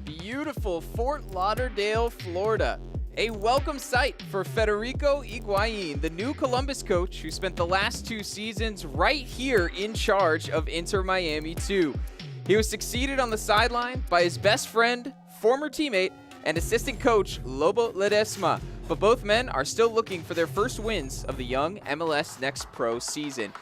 Beautiful Fort Lauderdale, Florida. A welcome sight for Federico Higuain, the new Columbus coach who spent the last 2 seasons right here in charge of Inter Miami 2. He was succeeded on the sideline by his best friend, former teammate, and assistant coach Lobo Ledesma, but both men are still looking for their first wins of the young MLS Next Pro season.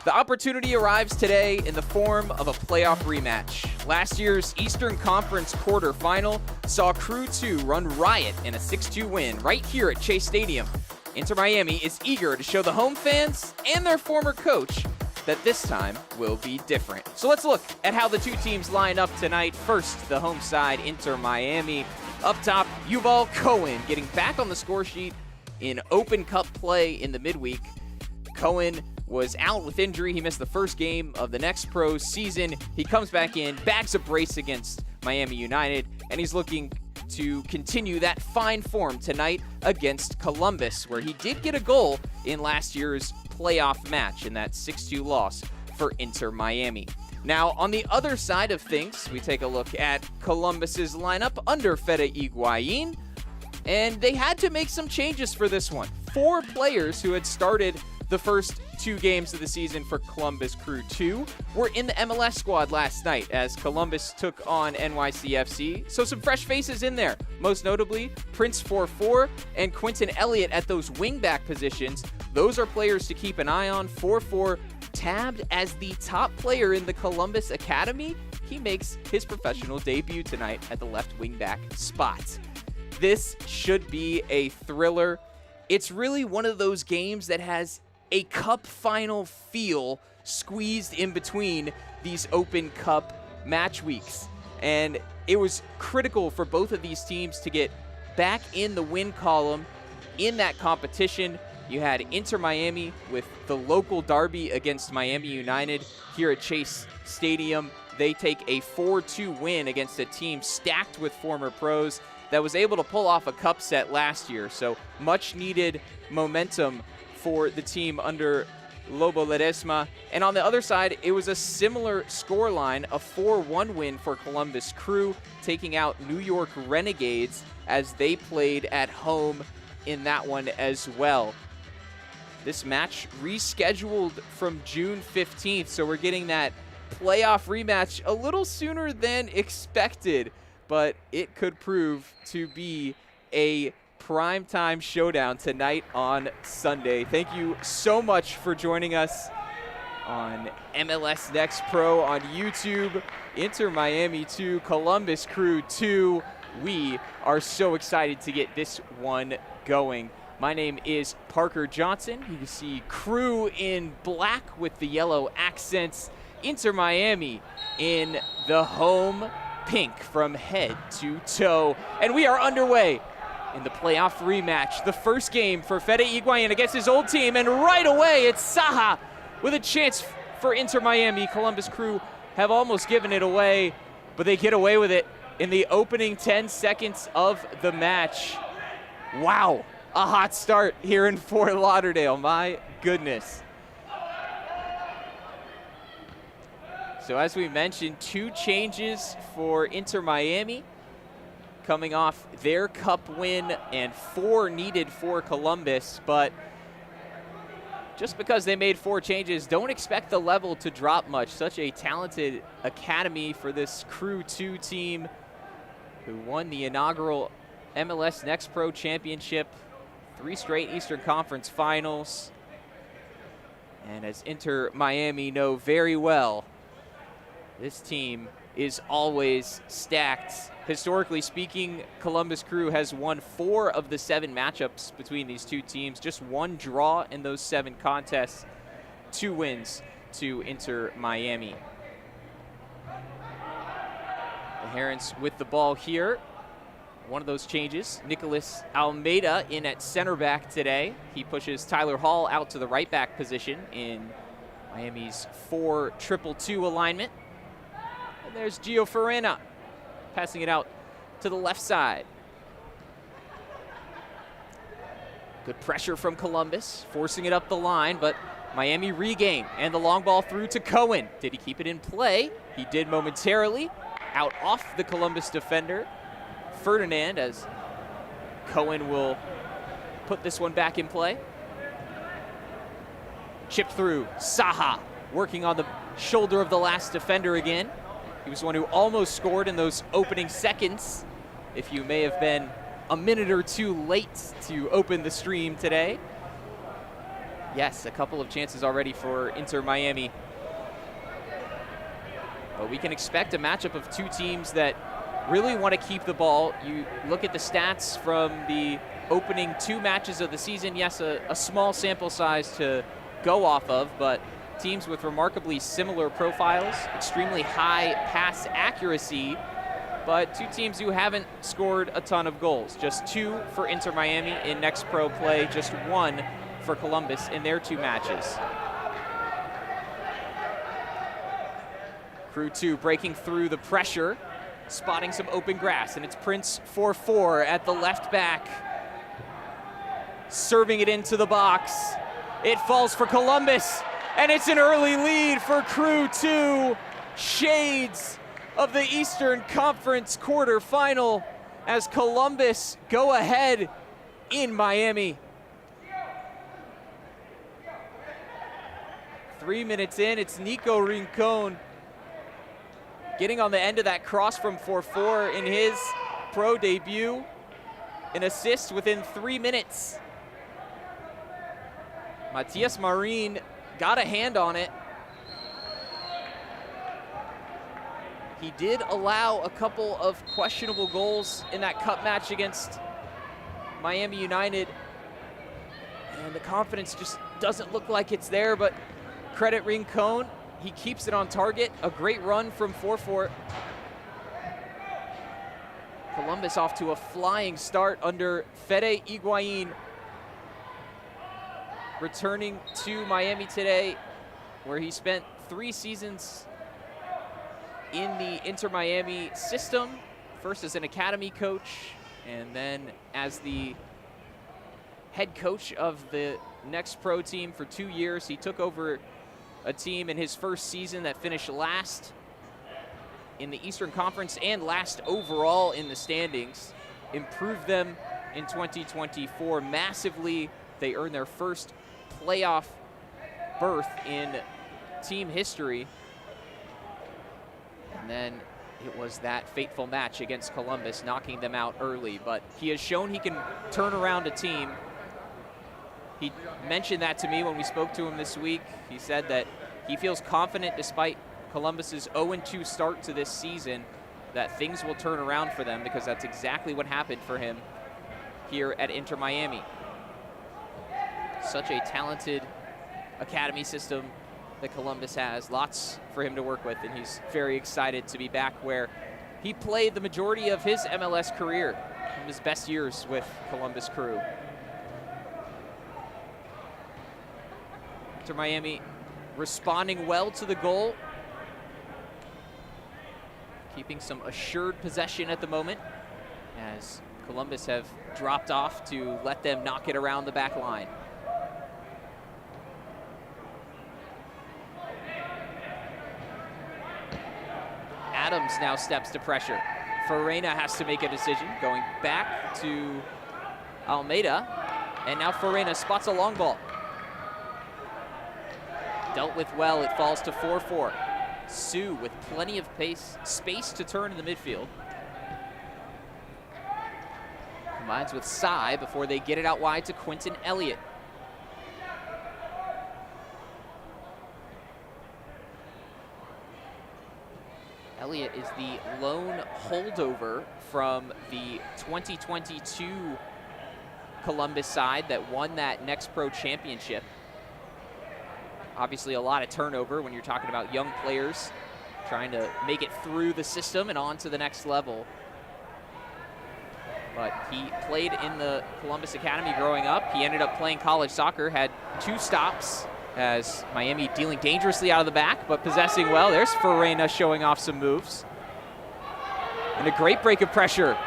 The opportunity arrives today in the form of a playoff rematch. Last year's Eastern Conference quarterfinal saw Crew 2 run riot in a 6-2 win right here at Chase Stadium. Inter Miami is eager to show the home fans and their former coach that this time will be different. So let's look at how the two teams line up tonight. First, the home side, Inter Miami. Up top, Yuval Cohen getting back on the score sheet in Open Cup play in the midweek. Cohen was out with injury. He missed the first game of the Next Pro season. He comes back in, bags a brace against Miami United, and he's looking to continue that fine form tonight against Columbus, where he did get a goal in last year's playoff match in that 6-2 loss for Inter Miami. Now, on the other side of things, we take a look at Columbus's lineup under Fede Higuain, and they had to make some changes for this one. 4 players who had started the first 2 games of the season for Columbus Crew 2 were in the MLS squad last night as Columbus took on NYCFC. So some fresh faces in there, most notably Prince 4-4 and Quinton Elliott at those wingback positions. Those are players to keep an eye on. 4-4 tabbed as the top player in the Columbus Academy. He makes his professional debut tonight at the left wingback spot. This should be a thriller. It's really one of those games that has a cup final feel squeezed in between these Open Cup match weeks. And it was critical for both of these teams to get back in the win column in that competition. You had Inter Miami with the local derby against Miami United here at Chase Stadium. They take a 4-2 win against a team stacked with former pros that was able to pull off a cup set last year. So much needed momentum for the team under Lobo Ledesma. And on the other side, it was a similar scoreline, a 4-1 win for Columbus Crew, taking out New York Renegades as they played at home in that one as well. This match rescheduled from June 15th, so we're getting that playoff rematch a little sooner than expected, but it could prove to be a primetime showdown tonight on Sunday. Thank you so much for joining us on MLS Next Pro on YouTube. Inter Miami 2, Columbus Crew 2. We are so excited to get this one going. My name is Parker Johnson. You can see Crew in black with the yellow accents. Inter Miami in the home pink from head to toe. And we are underway in the playoff rematch. The first game for Fede Higuain against his old team. And right away, it's Saha with a chance for Inter Miami. Columbus Crew have almost given it away, but they get away with it in the opening 10 seconds of the match. Wow. A hot start here in Fort Lauderdale, my goodness. So as we mentioned, 2 changes for Inter Miami coming off their cup win and 4 needed for Columbus. But just because they made 4 changes, don't expect the level to drop much. Such a talented academy for this Crew 2 team who won the inaugural MLS Next Pro Championship, 3 straight Eastern Conference finals. And as Inter Miami know very well, this team is always stacked. Historically speaking, Columbus Crew has won 4 of the 7 matchups between these two teams. Just 1 draw in those 7 contests, 2 wins to Inter Miami. The Herons with the ball here. One of those changes, Nicholas Almeida in at center back today. He pushes Tyler Hall out to the right back position in Miami's 4-2-2 alignment. And there's Gio Farina passing it out to the left side. Good pressure from Columbus, forcing it up the line, but Miami regain, and the long ball through to Cohen. Did he keep it in play? He did momentarily. Out off the Columbus defender, Ferdinand, as Cohen will put this one back in play. Chipped through, Saha working on the shoulder of the last defender again. He was the one who almost scored in those opening seconds, if you may have been a minute or two late to open the stream today. Yes, a couple of chances already for Inter Miami. But we can expect a matchup of two teams that really want to keep the ball. You look at the stats from the opening two matches of the season. Yes, a small sample size to go off of, but teams with remarkably similar profiles, extremely high pass accuracy, but two teams who haven't scored a ton of goals. Just 2 for Inter Miami in Next Pro play, just 1 for Columbus in their 2 matches. Crew 2 breaking through the pressure, spotting some open grass, and it's Prince 4-4 at the left back, serving it into the box. It falls for Columbus, and it's an early lead for Crew 2. Shades of the Eastern Conference quarterfinal as Columbus go ahead in Miami. 3 minutes in, it's Nico Rincon getting on the end of that cross from 4-4 in his pro debut. An assist within 3 minutes. Matias Marin got a hand on it. He did allow a couple of questionable goals in that cup match against Miami United. And the confidence just doesn't look like it's there, but credit Rincon. He keeps it on target. A great run from 4-4. Columbus off to a flying start under Fede Higuain, returning to Miami today, where he spent 3 seasons in the Inter Miami system, first as an academy coach, and then as the head coach of the Next Pro team for 2 years. He took over a team in his first season that finished last in the Eastern Conference and last overall in the standings. Improved them in 2024 massively. They earned their first playoff berth in team history. And then it was that fateful match against Columbus, knocking them out early. But he has shown he can turn around a team. He mentioned that to me when we spoke to him this week. He said that he feels confident, despite Columbus's 0-2 start to this season, that things will turn around for them, because that's exactly what happened for him here at Inter Miami. Such a talented academy system that Columbus has. Lots for him to work with, and he's very excited to be back where he played the majority of his MLS career, in his best years with Columbus Crew. Inter Miami responding well to the goal, keeping some assured possession at the moment, as Columbus have dropped off to let them knock it around the back line. Adams now steps to pressure. Farena has to make a decision, going back to Almeida, and now Farena spots a long ball. Dealt with well, it falls to 4-4. Sue with plenty of space to turn in the midfield. Combines with Sai before they get it out wide to Quentin Elliott. Elliott is the lone holdover from the 2022 Columbus side that won that Next Pro championship. Obviously a lot of turnover when you're talking about young players trying to make it through the system and on to the next level. But he played in the Columbus Academy growing up. He ended up playing college soccer, had 2 stops as Miami dealing dangerously out of the back, but possessing well. There's Farena showing off some moves. And a great break of pressure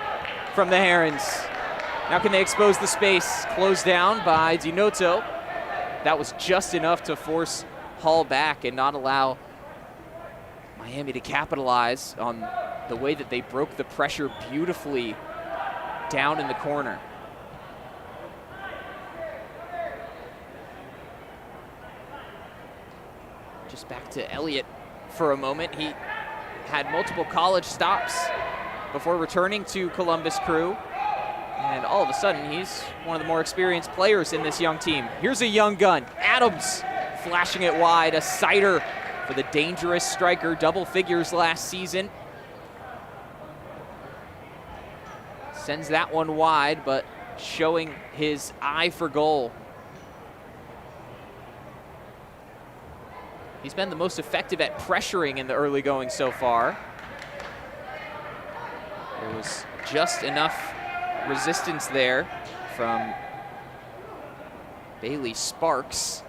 from the Herons. Now can they expose the space? Closed down by Dinotto. that was just enough to force Hull back and not allow Miami to capitalize on the way that they broke the pressure beautifully down in the corner. Just back to Elliott for a moment. He had multiple college stops before returning to Columbus Crew. And all of a sudden, he's one of the more experienced players in this young team. Here's a young gun, Adams, flashing it wide, a sighter for the dangerous striker, double figures last season. Sends that one wide, but showing his eye for goal. He's been the most effective at pressuring in the early going so far. There was just enough resistance there from Bailey Sparks,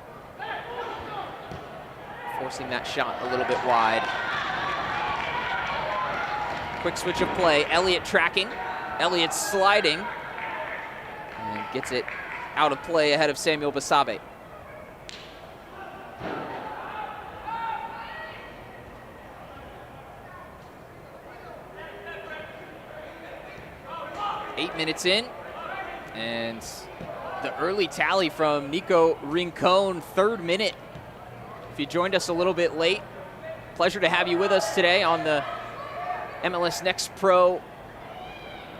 forcing that shot a little bit wide. Quick switch of play, Elliott tracking, Elliott sliding, and gets it out of play ahead of Samuel Basabe. Eight minutes in, and the early tally from Nico Rincon, 3rd minute. If you joined us a little bit late, pleasure to have you with us today on the MLS Next Pro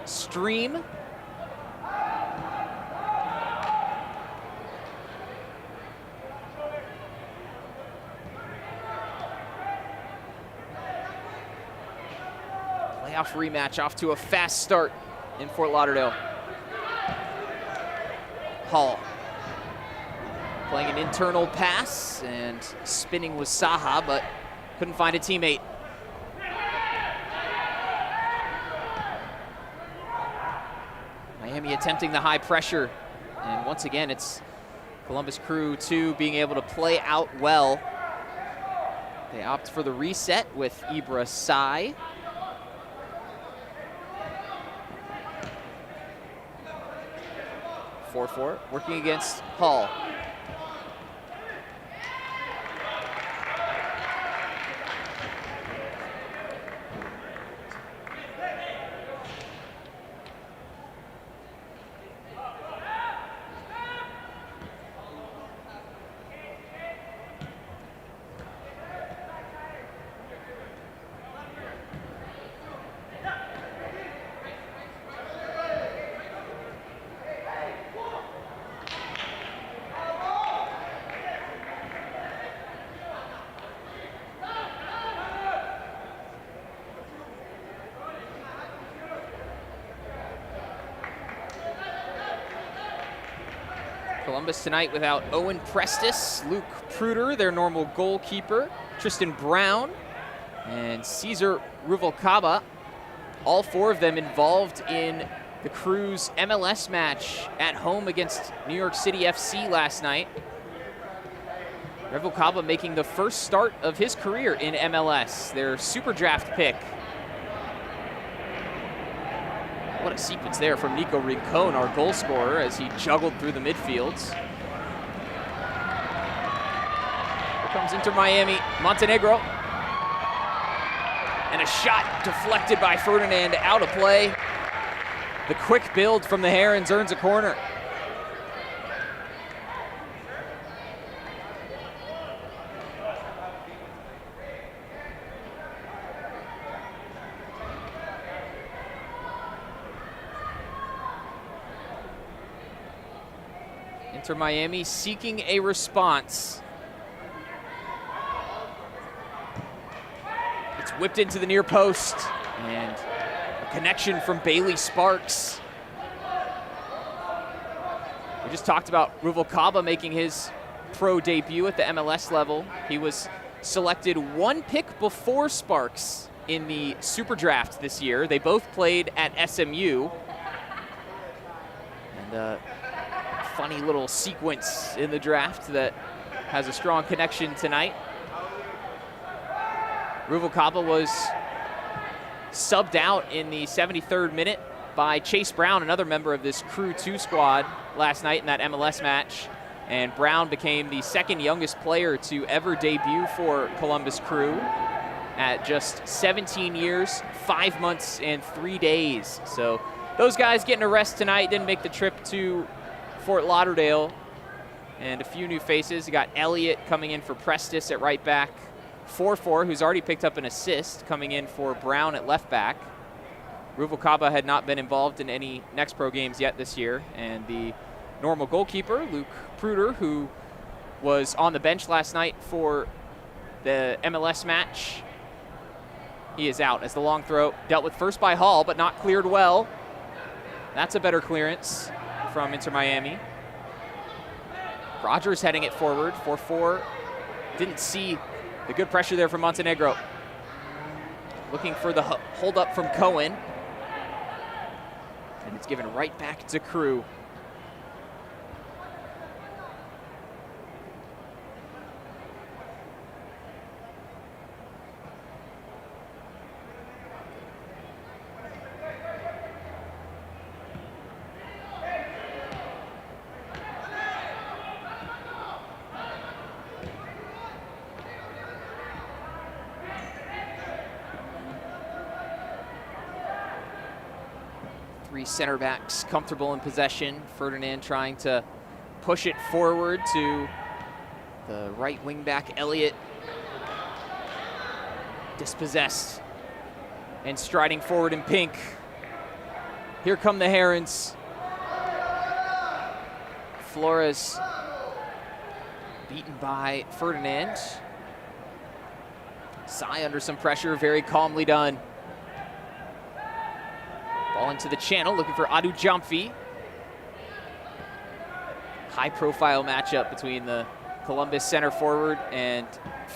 stream. Playoff rematch off to a fast start in Fort Lauderdale. Hull playing an internal pass and spinning with Saha, but couldn't find a teammate. Miami attempting the high pressure, and once again it's Columbus Crew 2 being able to play out well. They opt for the reset with Ibra Sai. 4-4, working against Hull. Columbus tonight without Owen Prestis, Luke Pruder, their normal goalkeeper, Tristan Brown, and Cesar Ruvalcaba. All 4 of them involved in the Crew's MLS match at home against New York City FC last night. Ruvalcaba making the first start of his career in MLS, their super draft pick. What a sequence there from Nico Rincon, our goal scorer, as he juggled through the midfields. Here comes Inter Miami, Montenegro. And a shot deflected by Ferdinand, out of play. The quick build from the Herons earns a corner. Inter Miami seeking a response. It's whipped into the near post, and a connection from Bailey Sparks. We just talked about Ruvalcaba making his pro debut at the MLS level. He was selected 1 pick before Sparks in the Super Draft this year. They both played at SMU. And funny little sequence in the draft that has a strong connection tonight. Ruvalcaba was subbed out in the 73rd minute by Chase Brown, another member of this Crew 2 squad last night in that MLS match. And Brown became the second youngest player to ever debut for Columbus Crew at just 17 years, 5 months, and 3 days. So those guys getting a rest tonight, didn't make the trip to Fort Lauderdale. And a few new faces. You got Elliott coming in for Prestis at right back. 4-4, who's already picked up an assist, coming in for Brown at left back. Ruvalcaba had not been involved in any Next Pro games yet this year. And the normal goalkeeper, Luke Pruder, who was on the bench last night for the MLS match. He is out as the long throw dealt with first by Hall, but not cleared well. That's a better clearance from Inter Miami. Rogers heading it forward, 4-4. Didn't see the good pressure there from Montenegro. Looking for the hold up from Cohen. And it's given right back to Crew. Three center backs comfortable in possession. Ferdinand trying to push it forward to the right wing back, Elliott. Dispossessed and striding forward in pink. Here come the Herons. Flores beaten by Ferdinand. Sai under some pressure, very calmly done. Ball into the channel, looking for Adu Jamfi. High-profile matchup between the Columbus center forward and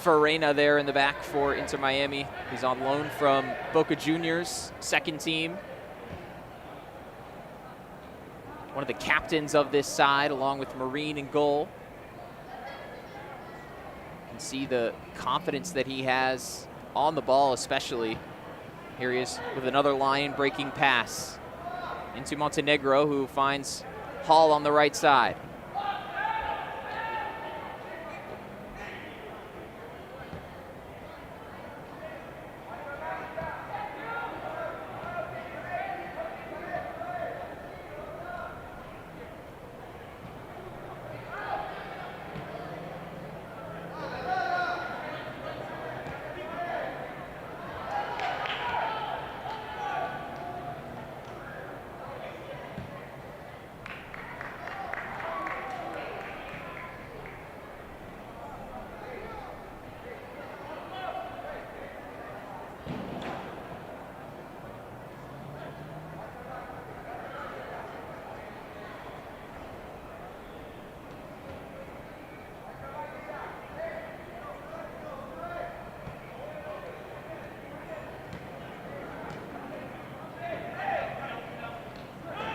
Farena there in the back for Inter Miami. He's on loan from Boca Juniors, second team. One of the captains of this side, along with Marine in goal. You can see the confidence that he has on the ball, especially. Here he is with another line-breaking pass into Montenegro, who finds Hall on the right side.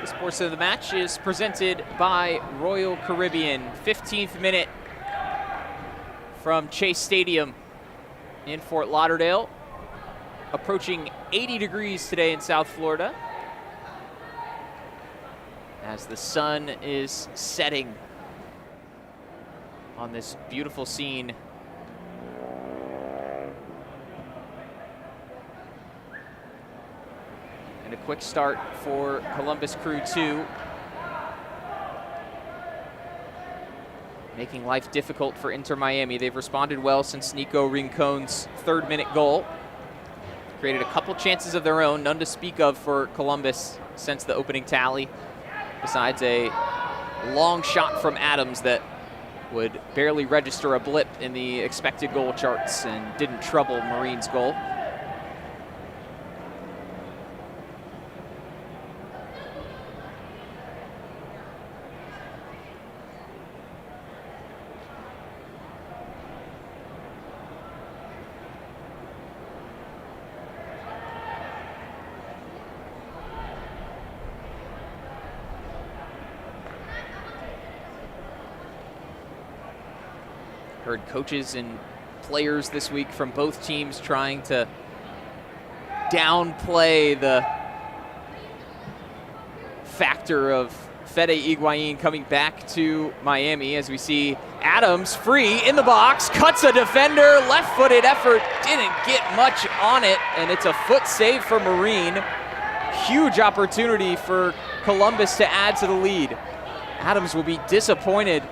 The Sports of the Match is presented by Royal Caribbean. 15th minute from Chase Stadium in Fort Lauderdale. Approaching 80 degrees today in South Florida, as the sun is setting on this beautiful scene. And a quick start for Columbus Crew 2. Making life difficult for Inter Miami. They've responded well since Nico Rincon's third-minute goal. Created a couple chances of their own, none to speak of for Columbus since the opening tally, besides a long shot from Adams that would barely register a blip in the expected goal charts and didn't trouble Marine's goal. Heard coaches and players this week from both teams trying to downplay the factor of Fede Higuain coming back to Miami as we see Adams free in the box, cuts a defender, left-footed effort, didn't get much on it, and it's a foot save for Marine. Huge opportunity for Columbus to add to the lead. Adams will be disappointed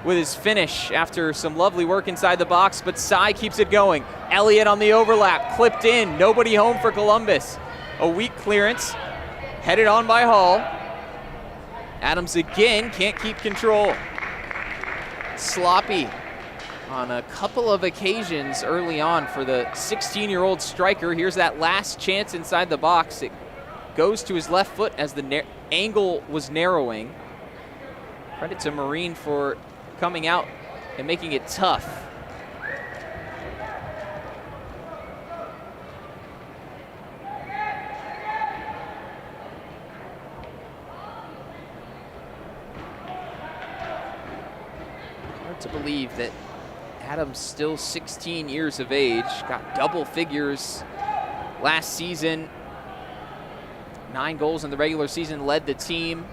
with his finish after some lovely work inside the box, but Sai keeps it going. Elliott on the overlap, clipped in, nobody home for Columbus. A weak clearance, headed on by Hall. Adams again can't keep control. Sloppy on a couple of occasions early on for the 16-year-old striker. Here's that last chance inside the box. It goes to his left foot as the angle was narrowing. Credit to Marine for coming out and making it tough. Hard to believe that Adams still 16 years of age, got double figures last season. 9 goals in the regular season, led the team.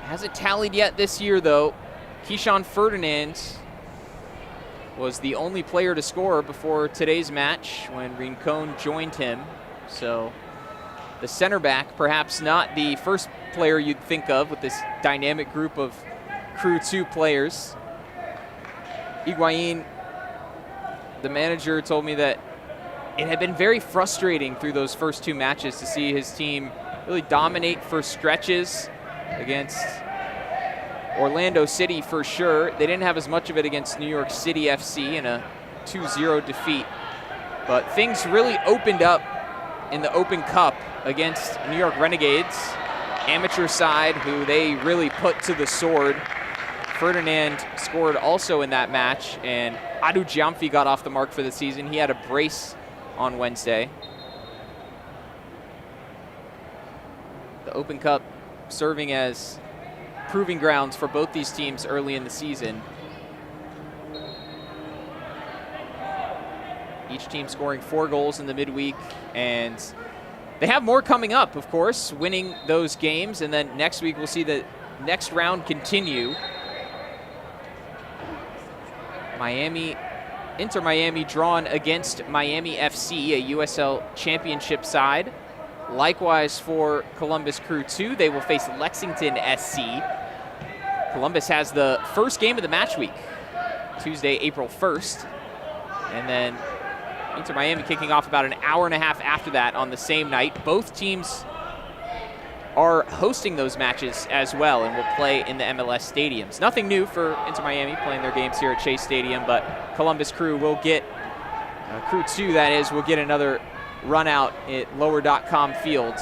Hasn't tallied yet this year, though. Keyshawn Ferdinand was the only player to score before today's match when Rincon joined him. So the center back, perhaps not the first player you'd think of with this dynamic group of Crew 2 players. Higuain, the manager, told me that it had been very frustrating through those first 2 matches to see his team really dominate for stretches against Orlando City for sure. They didn't have as much of it against New York City FC in a 2-0 defeat. But things really opened up in the Open Cup against New York Renegades, amateur side who they really put to the sword. Ferdinand scored also in that match, and Adu Giamfi got off the mark for the season. He had a brace on Wednesday. The Open Cup serving as proving grounds for both these teams early in the season. Each team scoring 4 goals in the midweek, and they have more coming up, of course, winning those games, and then next week we'll see the next round continue. Inter Miami drawn against Miami FC, a USL Championship side. Likewise for Columbus Crew 2, they will face Lexington SC. Columbus has the first game of the match week, Tuesday, April 1st. And then Inter Miami kicking off about an hour and a half after that on the same night. Both teams are hosting those matches as well and will play in the MLS stadiums. Nothing new for Inter Miami playing their games here at Chase Stadium, but Columbus Crew will get, Crew 2 that is, will get another run out at lower.com field,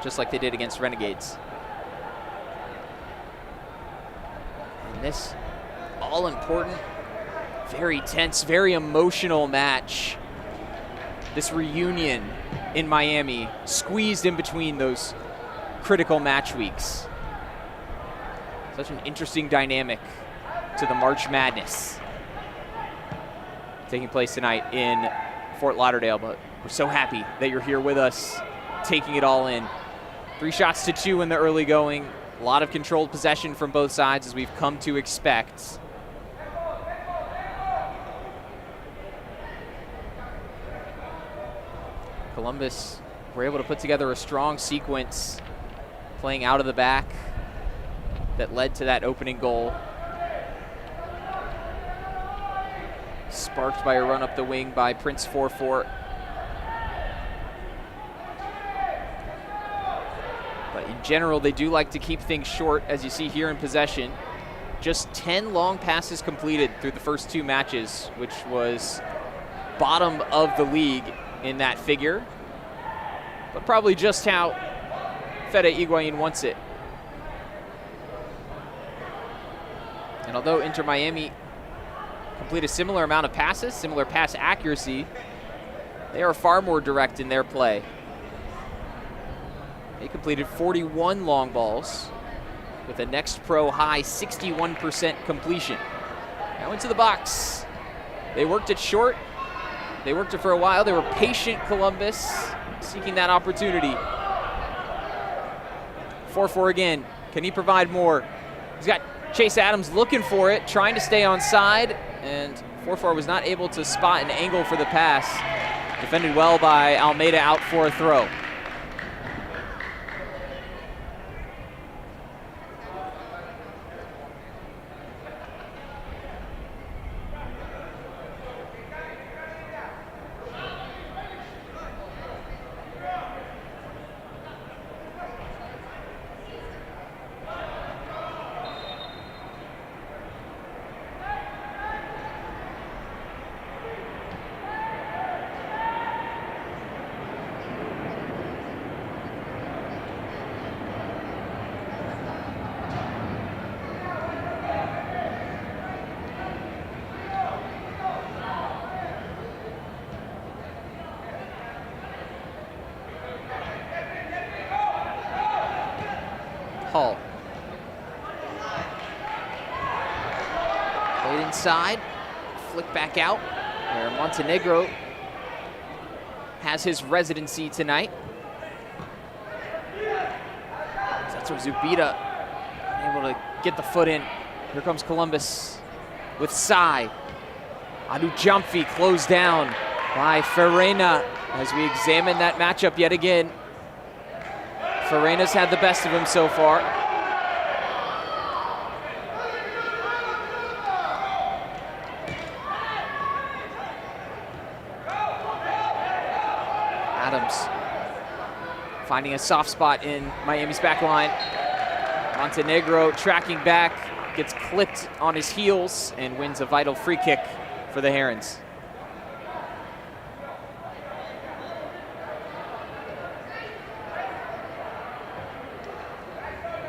just like they did against Renegades. And this all-important, very tense, very emotional match. This reunion in Miami, squeezed in between those critical match weeks. Such an interesting dynamic to the March Madness taking place tonight in Fort Lauderdale, but we're so happy that you're here with us, taking it all in. 3-2 in the early going. A lot of controlled possession from both sides, as we've come to expect. Columbus were able to put together a strong sequence, playing out of the back, that led to that opening goal. Sparked by a run up the wing by Prince 4-4. But in general, they do like to keep things short, as you see here in possession. Just 10 long passes completed through the first 2 matches, which was bottom of the league in that figure. But probably just how Fede Higuain wants it. And although Inter Miami complete a similar amount of passes, similar pass accuracy, they are far more direct in their play. They completed 41 long balls with a Next Pro high 61% completion. Now into the box. They worked it short. They worked it for a while. They were patient, Columbus, seeking that opportunity. 4-4 again. Can he provide more? He's got Chase Adams looking for it, trying to stay on side, and 4-4 was not able to spot an angle for the pass. Defended well by Almeida, out for a throw. Hall. Played inside, flick back out, where Montenegro has his residency tonight. Zetro Zubida able to get the foot in. Here comes Columbus with Sai. Adu Jamfi closed down by Ferreira as we examine that matchup yet again. Ferreira's had the best of him so far. Adams finding a soft spot in Miami's back line. Montenegro tracking back, gets clipped on his heels, and wins a vital free kick for the Herons.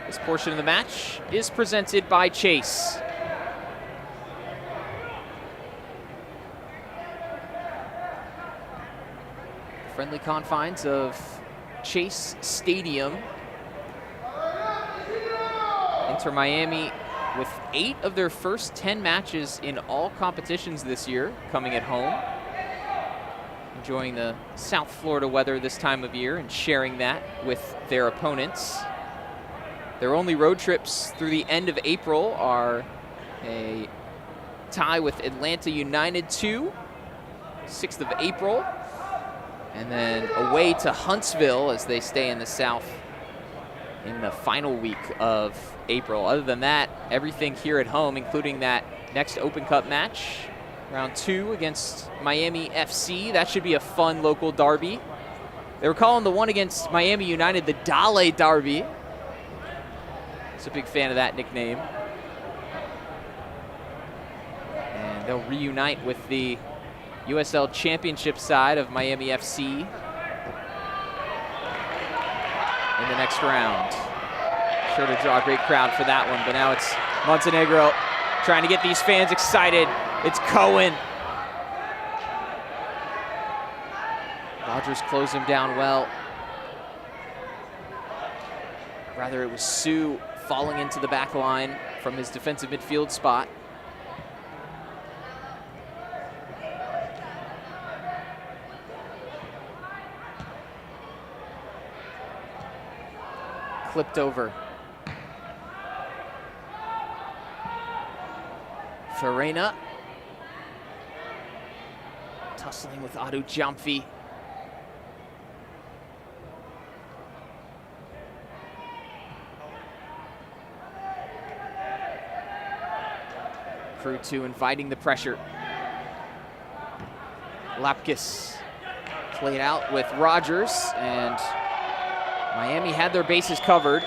This portion of the match is presented by Chase. Friendly confines of Chase Stadium. Inter Miami with 8 of their first 10 matches in all competitions this year coming at home. Enjoying the South Florida weather this time of year and sharing that with their opponents. Their only road trips through the end of April are a tie with Atlanta United 2, 6th of April, and then away to Huntsville as they stay in the South in the final week of April. Other than that, everything here at home, including that next Open Cup match, round 2 against Miami FC. That should be a fun local derby. They were calling the one against Miami United the Dale Derby. A big fan of that nickname. And they'll reunite with the USL Championship side of Miami FC in the next round. Sure to draw a great crowd for that one, but now it's Montenegro trying to get these fans excited. It's Cohen. Rogers closed him down well. Rather, it was Sue falling into the back line from his defensive midfield spot. Clipped over. Ferreira tussling with Adu Jamfi. Crew 2 inviting the pressure. Lapkus played out with Rogers, and Miami had their bases covered.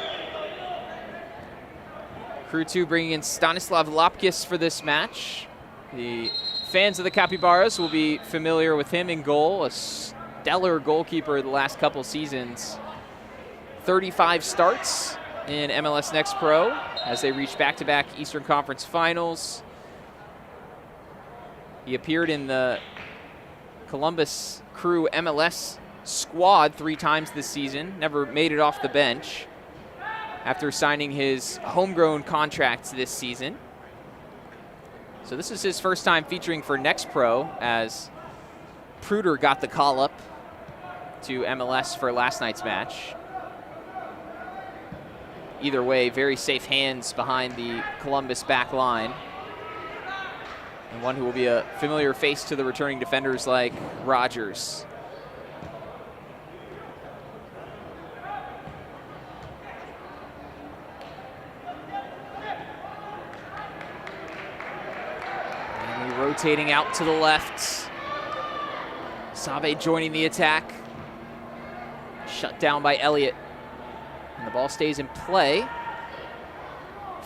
Crew 2 bringing in Stanislav Lapkus for this match. The fans of the Capybaras will be familiar with him in goal, a stellar goalkeeper the last couple seasons. 35 starts in MLS Next Pro as they reach back-to-back Eastern Conference Finals. He appeared in the Columbus Crew MLS squad 3 times this season, never made it off the bench after signing his homegrown contracts this season. So this is his first time featuring for Next Pro, as Pruder got the call up to MLS for last night's match. either way, very safe hands behind the Columbus back line. And one who will be a familiar face to the returning defenders like Rogers. And rotating out to the left. Sabe joining the attack. Shut down by Elliott. And the ball stays in play.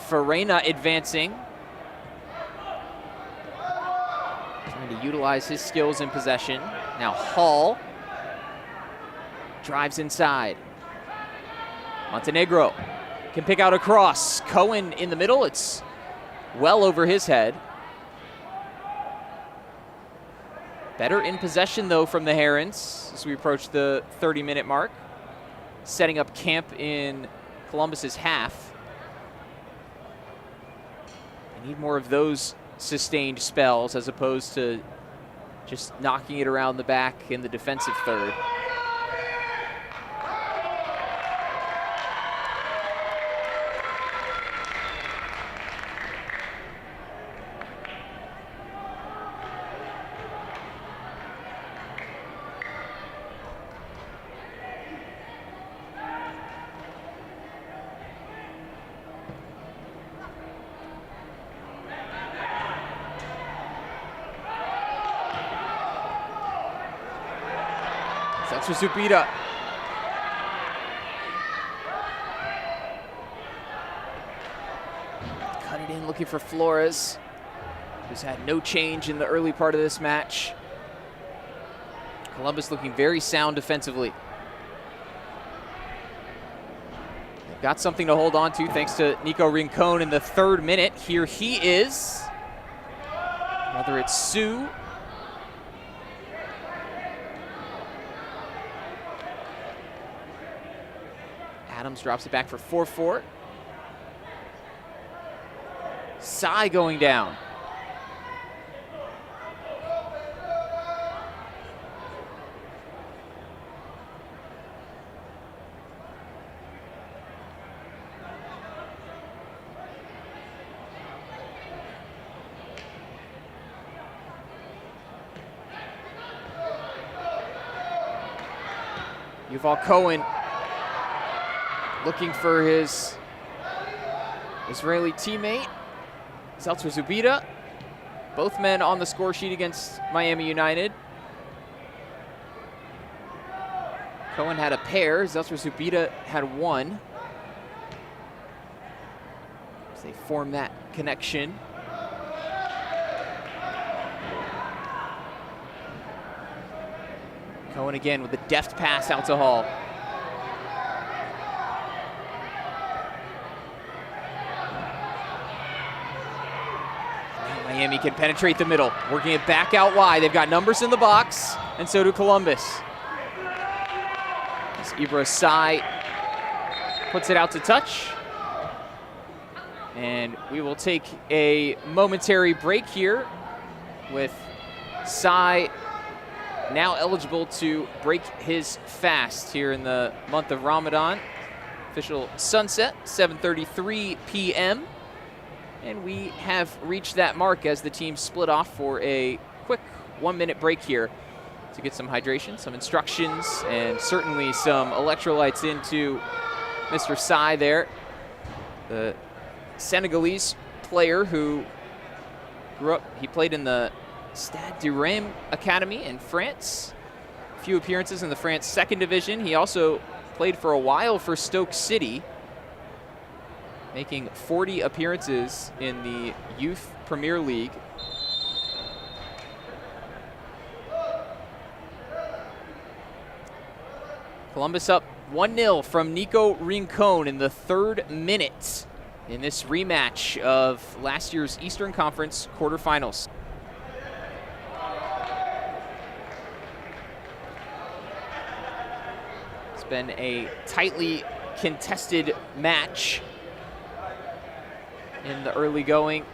Farena advancing. Trying to utilize his skills in possession. Now Hall drives inside. Montenegro can pick out a cross. Cohen in the middle. It's well over his head. Better in possession, though, from the Herons as we approach the 30-minute mark. Setting up camp in Columbus's half. They need more of those sustained spells as opposed to just knocking it around the back in the defensive third. That's for Zubida. Cut it in, looking for Flores, who's had no change in the early part of this match. Columbus looking very sound defensively. They've got something to hold on to thanks to Nico Rincon in the 3rd minute. Here he is. Whether it's Sue. Adams drops it back for 4-4. Sai going down. Yuval Cohen looking for his Israeli teammate, Zeltzer Zubida. Both men on the score sheet against Miami United. Cohen had a pair, Zeltzer Zubida had one. As they form that connection. Cohen again with a deft pass out to Hall. Miami can penetrate the middle, working it back out wide. They've got numbers in the box, and so do Columbus. As Ibra Sai puts it out to touch. And we will take a momentary break here with Sai now eligible to break his fast here in the month of Ramadan. Official sunset, 7:33 p.m. And we have reached that mark as the team split off for a quick 1-minute break here to get some hydration, some instructions, and certainly some electrolytes into Mr. Sai there, the Senegalese player who grew up, he played in the Stade de Reims Academy in France. A few appearances in the France 2nd Division. He also played for a while for Stoke City, making 40 appearances in the Youth Premier League. Columbus up 1-0 from Nico Rincon in the 3rd minute in this rematch of last year's Eastern Conference quarterfinals. It's been a tightly contested match in the early going.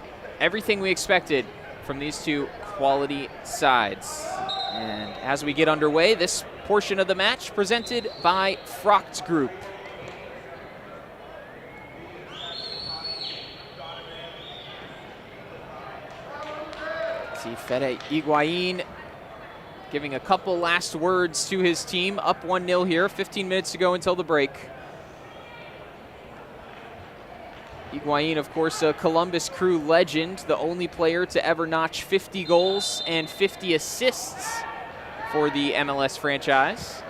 Everything we expected from these two quality sides. And as we get underway, this portion of the match presented by Frocht Group. See Fede Higuain giving a couple last words to his team. Up 1-0 here, 15 minutes to go until the break. Higuain, of course, a Columbus Crew legend, the only player to ever notch 50 goals and 50 assists for the MLS franchise.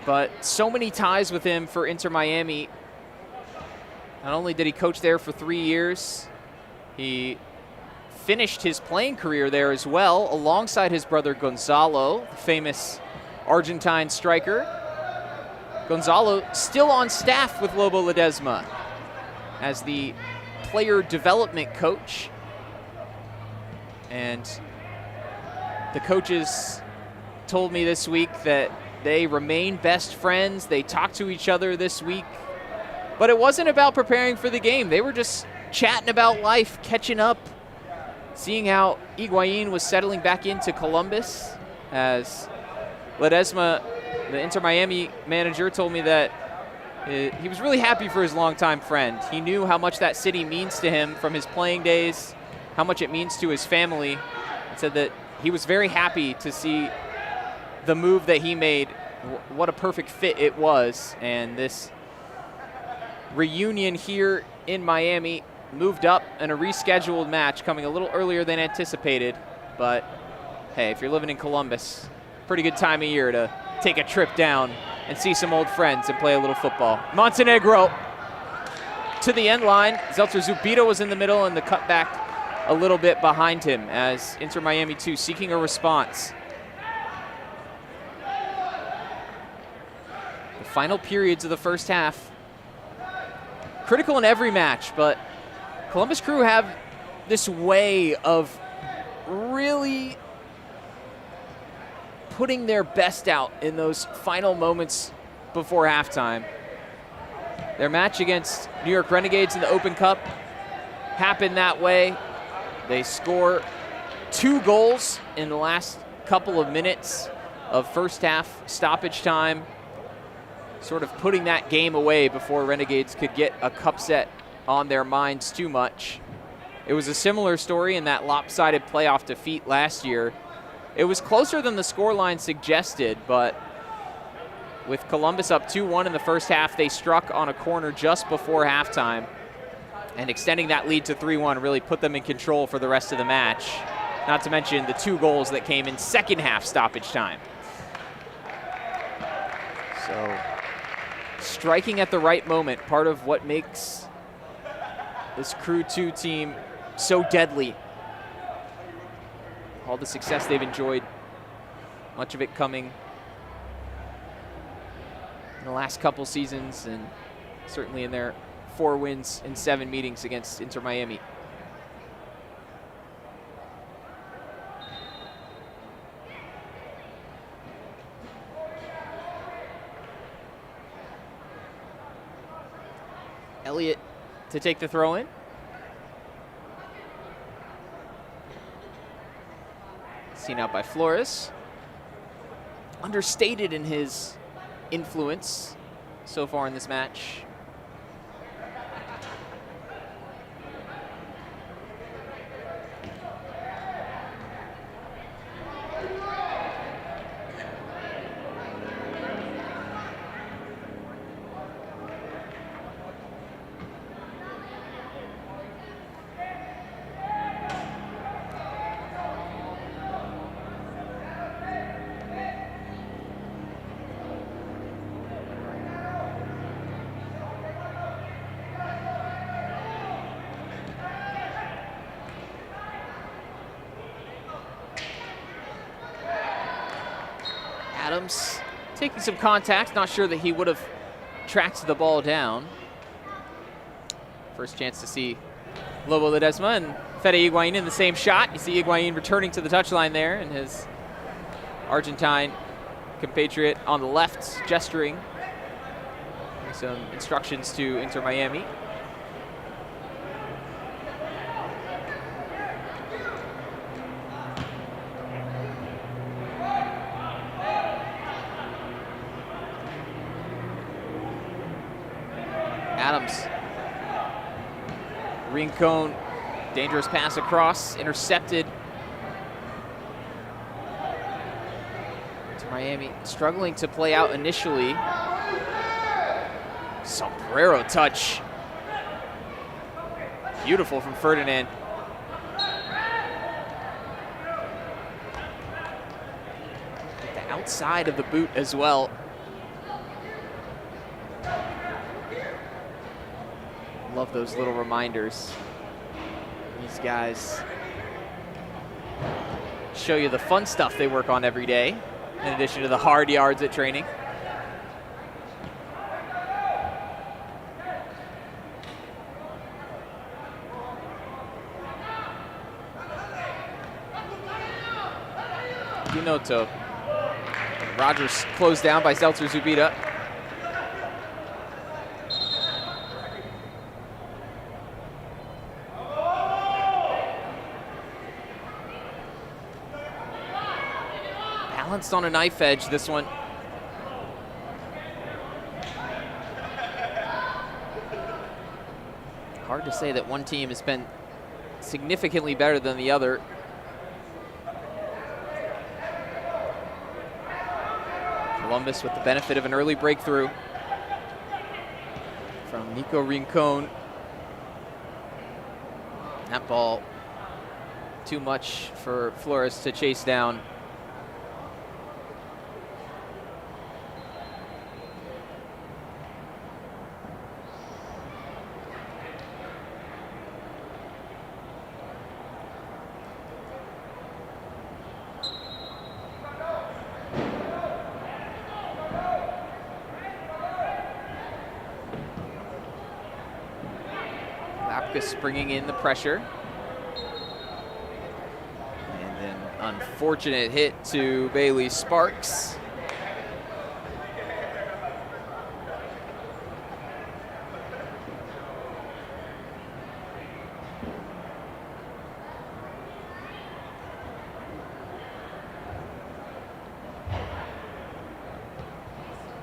But so many ties with him for Inter Miami. Not only did he coach there for 3 years, he finished his playing career there as well, alongside his brother Gonzalo, the famous Argentine striker. Gonzalo still on staff with Lobo Ledesma as the player development coach. And the coaches told me this week that they remain best friends. They talked to each other this week. But it wasn't about preparing for the game. They were just chatting about life, catching up, seeing how Higuain was settling back into Columbus, as Ledesma, the Inter Miami manager, told me that he was really happy for his longtime friend. He knew how much that city means to him from his playing days, how much it means to his family, and said that he was very happy to see the move that he made. What a perfect fit it was. And this reunion here in Miami moved up in a rescheduled match coming a little earlier than anticipated. But hey, if you're living in Columbus, pretty good time of year to take a trip down and see some old friends and play a little football. Montenegro to the end line. Zelter Zubito was in the middle, and the cutback a little bit behind him as Inter Miami 2 seeking a response. The final periods of the first half. Critical in every match, but Columbus Crew have this way of really putting their best out in those final moments before halftime. Their match against New York Renegades in the Open Cup happened that way. They score 2 goals in the last couple of minutes of first half stoppage time, sort of putting that game away before Renegades could get a cup set on their minds too much. It was a similar story in that lopsided playoff defeat last year. It was closer than the scoreline suggested, but with Columbus up 2-1 in the first half, they struck on a corner just before halftime, and extending that lead to 3-1 really put them in control for the rest of the match, not to mention the 2 goals that came in second half stoppage time. So, striking at the right moment, part of what makes this Crew 2 team so deadly. All the success they've enjoyed, much of it coming in the last couple seasons, and certainly in their 4 wins in 7 meetings against Inter Miami. Elliott to take the throw in. Seen out by Flores. Understated in his influence so far in this match. Adams taking some contact, not sure that he would have tracked the ball down. First chance to see Lobo Ledesma and Fede Higuain in the same shot. You see Higuain returning to the touchline there, and his Argentine compatriot on the left gesturing. Some instructions to Inter Miami. Adams. Rincon Dangerous pass across, intercepted. To Miami, struggling to play out initially. Sombrero touch. Beautiful from Ferdinand. At the outside of the boot as well. Love those little reminders. These guys show you the fun stuff they work on every day, in addition to the hard yards at training. Ginotto. Rogers closed down by Zeltzer Zubida. Balanced on a knife edge, this one. Hard to say that one team has been significantly better than the other. Columbus with the benefit of an early breakthrough from Nico Rincon. That ball, too much for Flores to chase down. Bringing in the pressure. And then unfortunate hit to Bailey Sparks.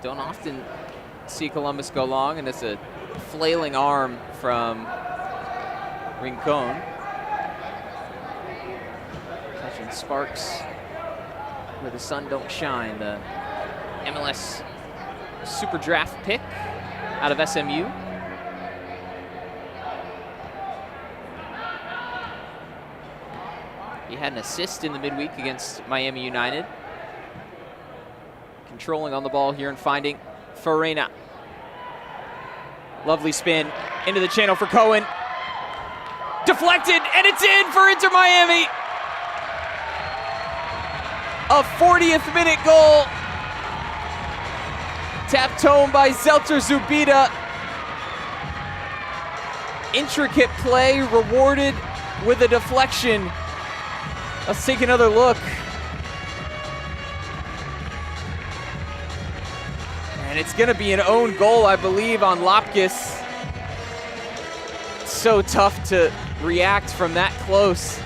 Don't often see Columbus go long, and it's a flailing arm from Rincon. Catching Sparks where the sun don't shine. The MLS Super Draft pick out of SMU. He had an assist in the midweek against Miami United. Controlling on the ball here and finding Farina. Lovely spin into the channel for Cohen. Deflected, and it's in for Inter Miami. A 40th minute goal. Tapped home by Zeltzer Zubida. Intricate play rewarded with a deflection. Let's take another look. And it's gonna be an own goal, I believe, on Lapkus. So tough to react from that close.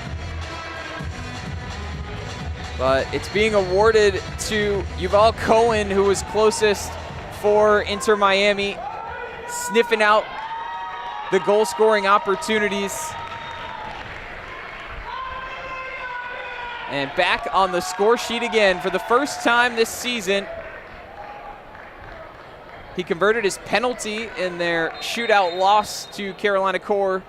But it's being awarded to Yuval Cohen, who was closest for Inter Miami, sniffing out the goal-scoring opportunities. And back on the score sheet again for the first time this season. He converted his penalty in their shootout loss to Carolina Core.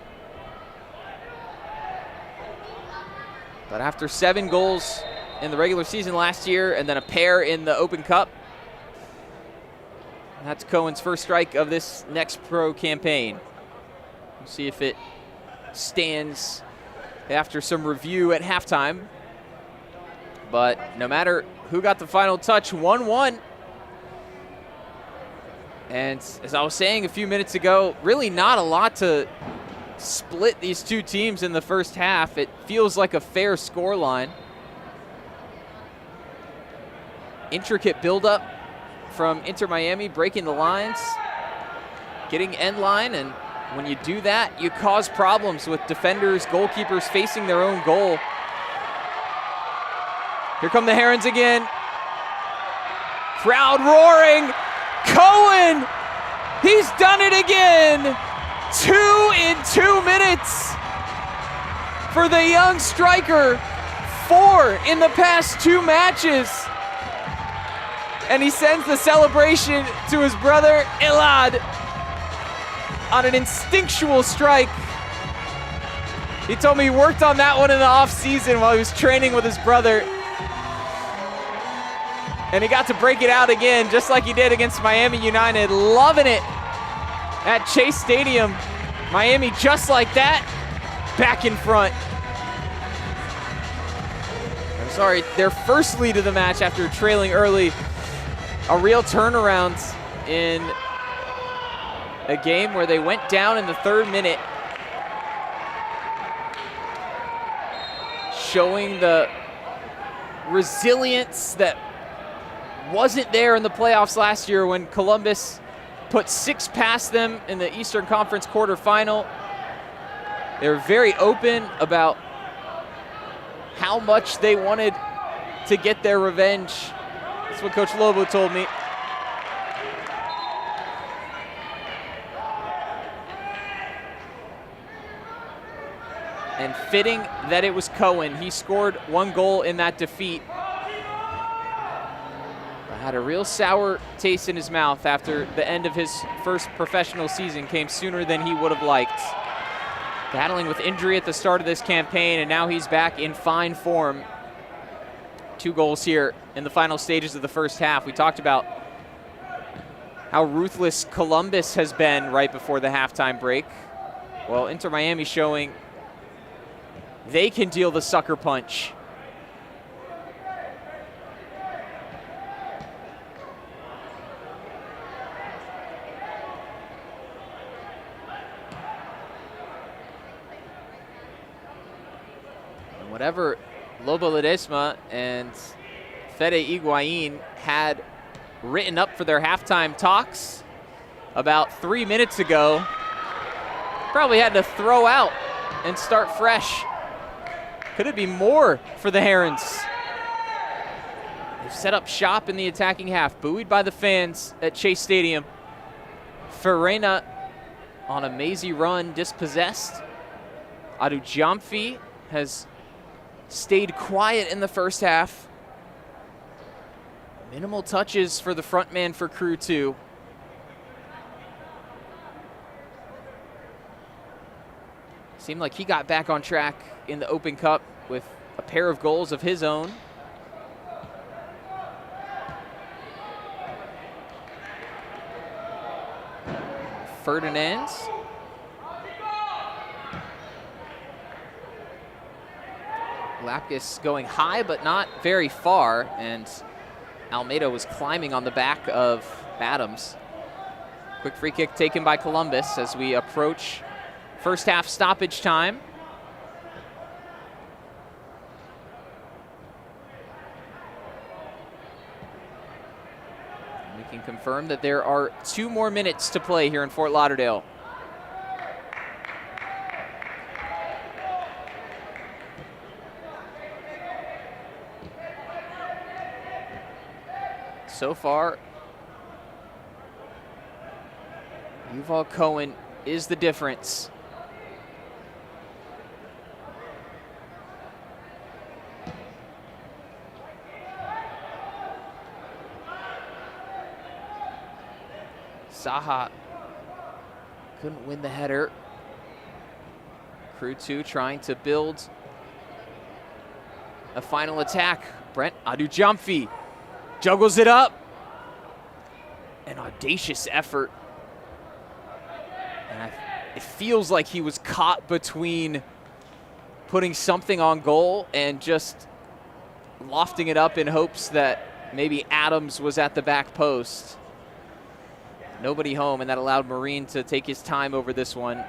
But after 7 goals in the regular season last year and then a pair in the Open Cup, that's Cohen's first strike of this Next Pro campaign. We'll see if it stands after some review at halftime. But no matter who got the final touch, 1-1. And as I was saying a few minutes ago, really not a lot to split these two teams in the first half. It feels like a fair scoreline. Intricate buildup from Inter Miami, breaking the lines, getting end line, and when you do that, you cause problems with defenders, goalkeepers facing their own goal. Here come the Herons again. Crowd roaring. Cohen, he's done it again. 2 in 2 minutes. for the young striker. 4 in the past 2 matches. And he sends the celebration to his brother, Elad, on an instinctual strike. He told me he worked on that one in the off-season while he was training with his brother. And he got to break it out again, just like he did against Miami United. Loving it at Chase Stadium. Miami just like that, back in front. I'm sorry, their first lead of the match after trailing early. A real turnaround in a game where they went down in the 3rd minute. Showing the resilience that wasn't there in the playoffs last year when Columbus put 6 past them in the Eastern Conference quarterfinal. They were very open about how much they wanted to get their revenge. That's what Coach Lobo told me. And fitting that it was Cohen. He scored 1 goal in that defeat. Had a real sour taste in his mouth after the end of his first professional season came sooner than he would have liked. Battling with injury at the start of this campaign, and now he's back in fine form. 2 goals here in the final stages of the first half. We talked about how ruthless Columbus has been right before the halftime break. Well, Inter Miami showing they can deal the sucker punch. Whatever Lobo Ledesma and Fede Higuain had written up for their halftime talks about 3 minutes ago, probably had to throw out and start fresh. Could it be more for the Herons? They've set up shop in the attacking half, buoyed by the fans at Chase Stadium. Ferreira on a mazy run, dispossessed. Adu Jamfi has stayed quiet in the first half. Minimal touches for the front man for Crew 2. Seemed like he got back on track in the Open Cup with a pair of goals of his own. Ferdinand. Lapkus going high, but not very far, and Almeida was climbing on the back of Adams. Quick free kick taken by Columbus as we approach first half stoppage time. We can confirm that there are 2 more minutes to play here in Fort Lauderdale. So far, Yuval Cohen is the difference. Saha couldn't win the header. Crew 2 trying to build a final attack. Brent Adu Jamfi juggles it up. An audacious effort. And it feels like he was caught between putting something on goal and just lofting it up in hopes that maybe Adams was at the back post. Nobody home, and that allowed Marine to take his time over this one.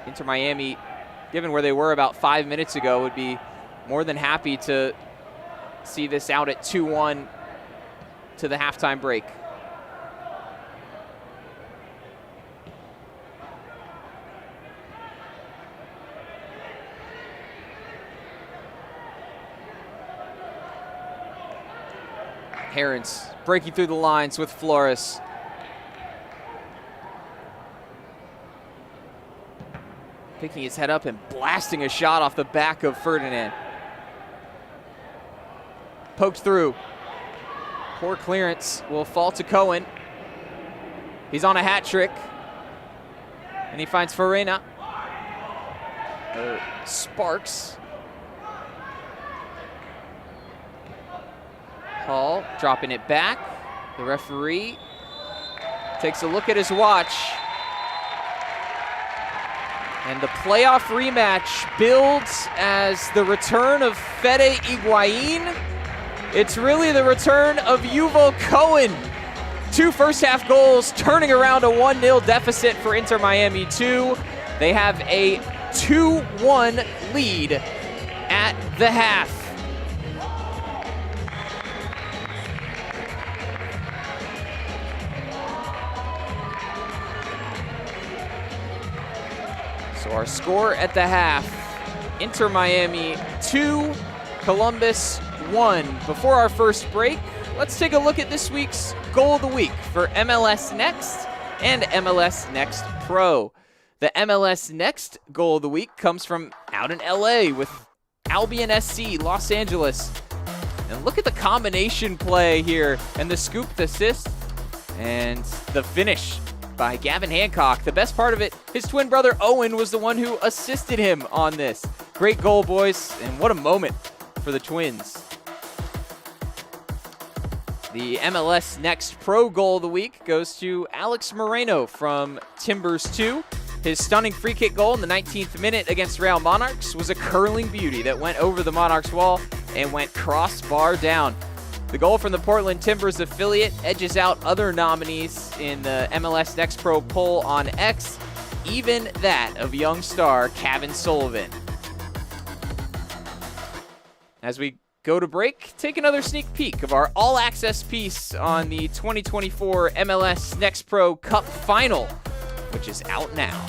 Inter Miami, given where they were about 5 minutes ago, would be more than happy to see this out at 2-1 to the halftime break. Herons breaking through the lines with Flores. picking his head up and blasting a shot off the back of Ferdinand. Poked through. Poor clearance will fall to Cohen. He's on a hat trick. And he finds Farina. Sparks. Hall dropping it back. The referee takes a look at his watch. And the playoff rematch builds as the return of Fede Higuain. It's really the return of Yuval Cohen. 2 first-half goals, turning around a 1-0 deficit for Inter Miami 2. They have a 2-1 lead at the half. So our score at the half, Inter Miami 2, Columbus 1. Before our first break, let's take a look at this week's Goal of the Week for MLS Next and MLS Next Pro. The MLS Next Goal of the Week comes from out in LA with Albion SC, Los Angeles. And look at the combination play here and the scooped assist and the finish by Gavin Hancock. The best part of it, his twin brother Owen was the one who assisted him on this. Great goal, boys, and what a moment for the Twins. The MLS Next Pro Goal of the Week goes to Alex Moreno from Timbers 2. His stunning free kick goal in the 19th minute against Real Monarchs was a curling beauty that went over the Monarchs wall and went crossbar down. The goal from the Portland Timbers affiliate edges out other nominees in the MLS Next Pro poll on X, even that of young star Kevin Sullivan. As we go to break, take another sneak peek of our all-access piece on the 2024 MLS Next Pro Cup Final, which is out now.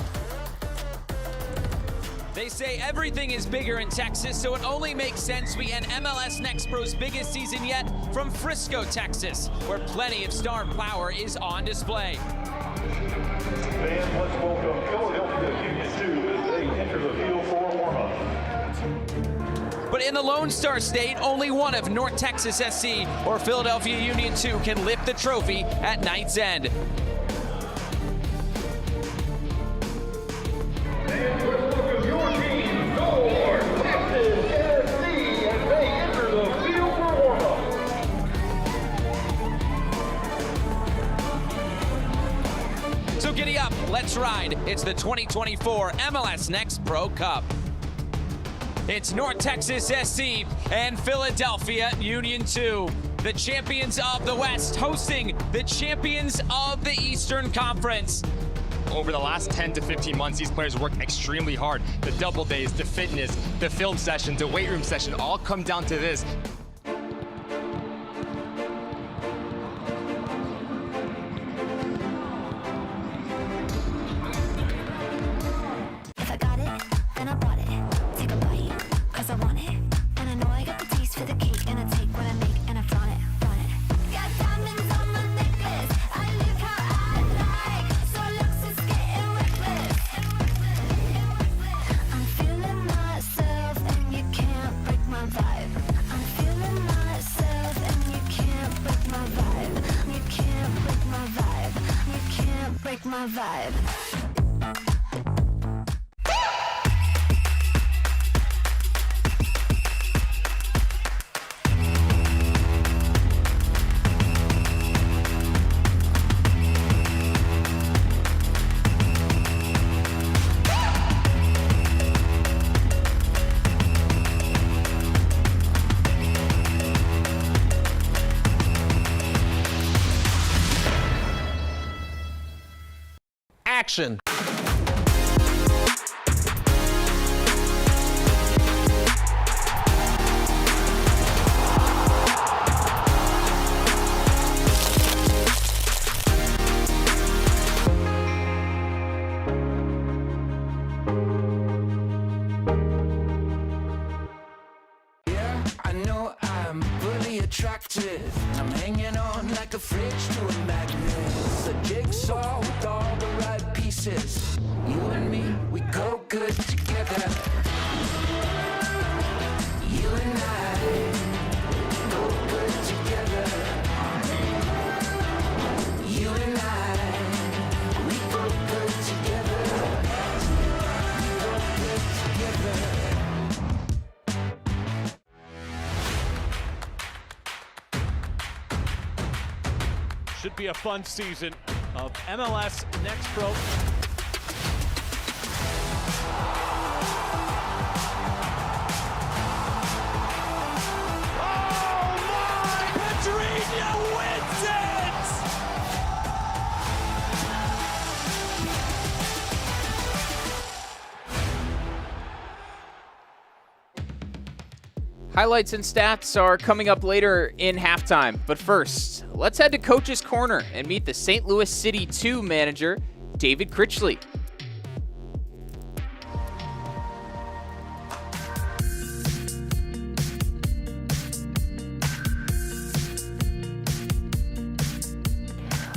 They say everything is bigger in Texas, so it only makes sense we end MLS Next Pro's biggest season yet from Frisco, Texas, where plenty of star power is on display. Fans, let's welcome Philadelphia Union 2 as they enter the field for a warm-up. But in the Lone Star State, only one of North Texas SC or Philadelphia Union 2 can lift the trophy at night's end. Fans, let's welcome your team, North Texas SC, as they enter the field for warm-up. So giddy up, let's ride. It's the 2024 MLS Next Pro Cup. It's North Texas SC and Philadelphia Union 2, the champions of the West, hosting the champions of the Eastern Conference. Over the last 10 to 15 months, these players work extremely hard. The double days, the fitness, the film sessions, the weight room session, all come down to this. If I got it, then I bought it. Take a bite, cause I want it. And I know I got the taste for the cake. And I take what I make and I flaunt it, flaunt it. Got diamonds on my necklace. I live how I like. So looks is getting reckless. I'm feeling myself and you can't break my vibe. I'm feeling myself and you can't break my vibe. You can't break my vibe. You can't break my vibe. Action. I know I'm fully attractive. I'm hanging on like a fridge to a magnet. It's a jigsaw with all the right pieces. You and me, we go good together. You and I go good together. You and I, we go good together. We go good together. Should be a fun season of MLS Next Pro. Highlights and stats are coming up later in halftime, but first, let's head to Coach's Corner and meet the St. Louis City 2 manager, David Critchley.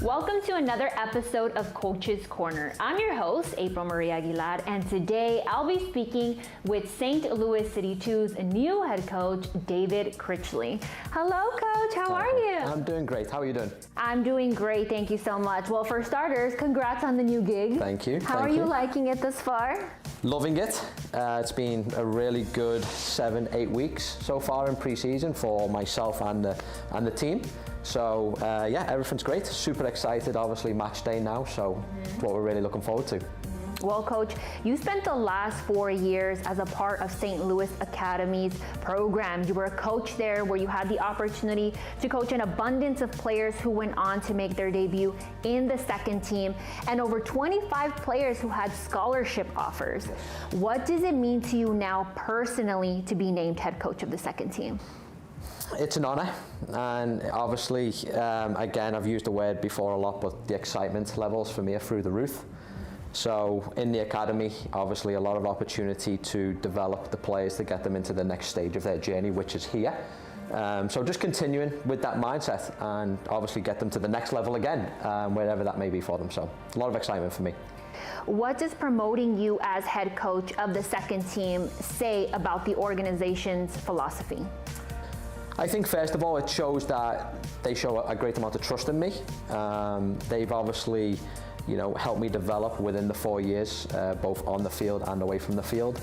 Welcome to another episode of Coach's Corner. I'm your host, April Marie Aguilar, and today I'll be speaking with St. Louis City 2's new head coach, David Critchley. Hello, Coach. How are you? I'm doing great. How are you doing? I'm doing great. Thank you so much. Well, for starters, congrats on the new gig. Thank you. How are you liking it thus far? Loving it. It's been a really good 7-8 weeks so far in pre-season for myself and the team. So yeah, everything's great. Super excited, obviously match day now, so it's what we're really looking forward to. Well, Coach, you spent the last 4 years as a part of St. Louis Academy's program. You were a coach there where you had the opportunity to coach an abundance of players who went on to make their debut in the second team, and over 25 players who had scholarship offers. What does it mean to you now personally to be named head coach of the second team? It's an honour, and obviously, again, I've used the word before a lot, but the excitement levels for me are through the roof. So in the academy, obviously a lot of opportunity to develop the players to get them into the next stage of their journey, which is here. So just continuing with that mindset and obviously get them to the next level again, wherever that may be for them. So a lot of excitement for me. What does promoting you as head coach of the second team say about the organization's philosophy? I think first of all, it shows that they show a great amount of trust in me. They've obviously, helped me develop within the 4 years, both on the field and away from the field.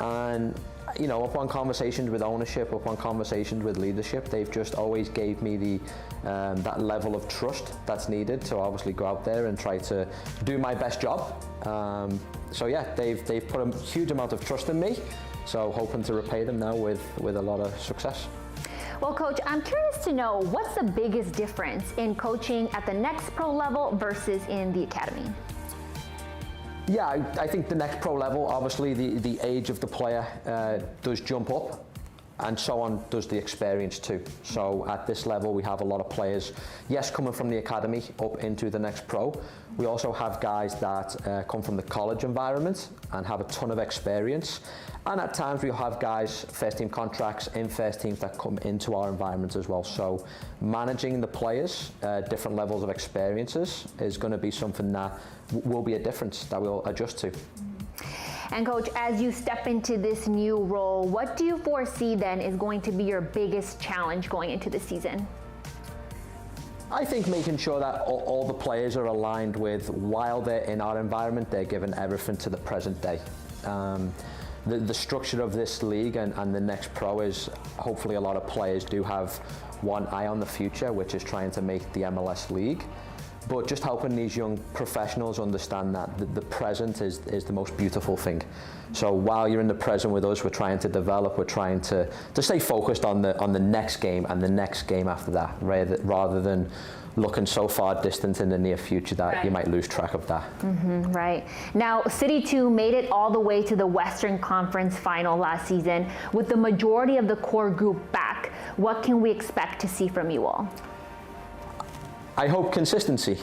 And, upon conversations with ownership, upon conversations with leadership, they've just always gave me that level of trust that's needed to obviously go out there and try to do my best job. So yeah, they've put a huge amount of trust in me. So hoping to repay them now with a lot of success. Well, Coach, I'm curious to know what's the biggest difference in coaching at the Next Pro level versus in the academy? Yeah, I think the Next Pro level, obviously the age of the player does jump up, and so on does the experience too. So at this level, we have a lot of players, yes, coming from the academy up into the Next Pro. We also have guys that come from the college environment and have a ton of experience. And at times we'll have guys, first team contracts in first teams that come into our environment as well. So managing the players, different levels of experiences is going to be something that will be a difference that we'll adjust to. And Coach, as you step into this new role, what do you foresee then is going to be your biggest challenge going into the season? I think making sure that all the players are aligned with, while they're in our environment, they're giving everything to the present day. The structure of this league and the Next Pro is hopefully a lot of players do have one eye on the future, which is trying to make the MLS league. But just helping these young professionals understand that the present is the most beautiful thing. So while you're in the present with us, we're trying to develop, we're trying to stay focused on the next game and the next game after that, rather than looking so far distant in the near future that you might lose track of that. Right. Now, City 2 made it all the way to the Western Conference Final last season with the majority of the core group back. What can we expect to see from you all? I hope consistency.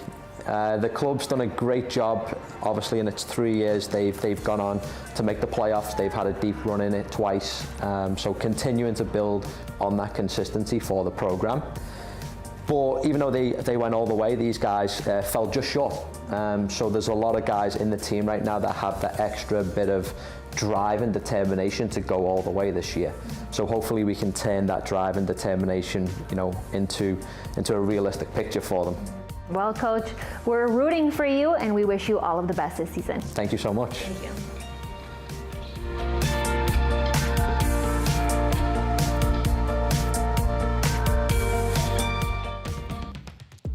The club's done a great job. Obviously, in its 3 years, they've gone on to make the playoffs. They've had a deep run in it twice. So continuing to build on that consistency for the program. But even though they went all the way, these guys fell just short. So there's a lot of guys in the team right now that have that extra bit of drive and determination to go all the way this year. So hopefully we can turn that drive and determination, into a realistic picture for them. Well, Coach, we're rooting for you, and we wish you all of the best this season. Thank you so much. Thank you.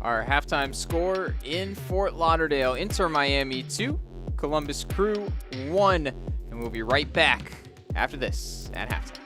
Our halftime score in Fort Lauderdale: Inter Miami 2, Columbus Crew 1. And we'll be right back after this at halftime.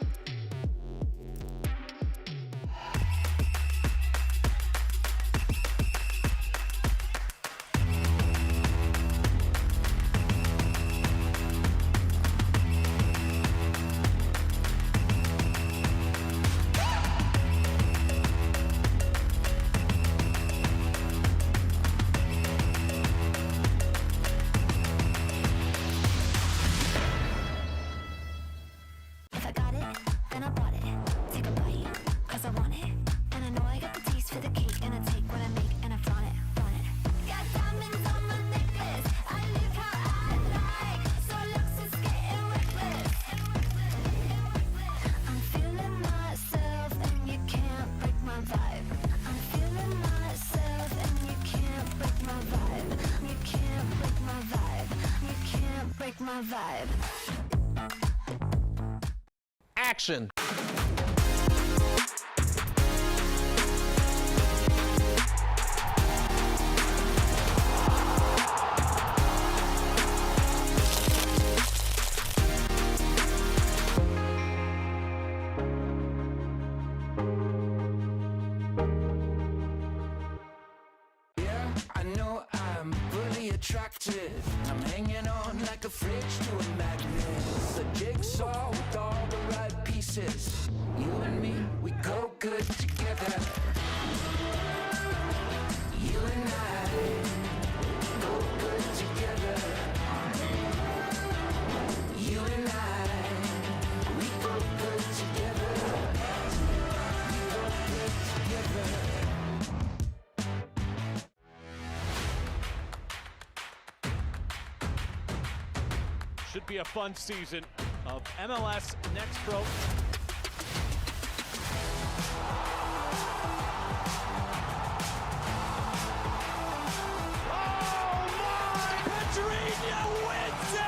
If I got it, then I bought it. Take a bite, 'cause I want it. And I know I got the taste for the cake. And I take what I make and I flaunt it, flaunt it. Got diamonds on my necklace. I live how I like. So looks is getting reckless. I'm feeling myself and you can't break my vibe. I'm feeling myself and you can't break my vibe. You can't break my vibe. You can't break my vibe. Action. Yeah, I know I'm fully attracted. I'm hanging on like a fridge to a magnet. It's a jigsaw with all the right pieces. You and me, we go good together. You and I go good together. You and I, we go good together. We go good together. Should be a fun season of MLS Next Pro. Oh my! Pedrinho wins it!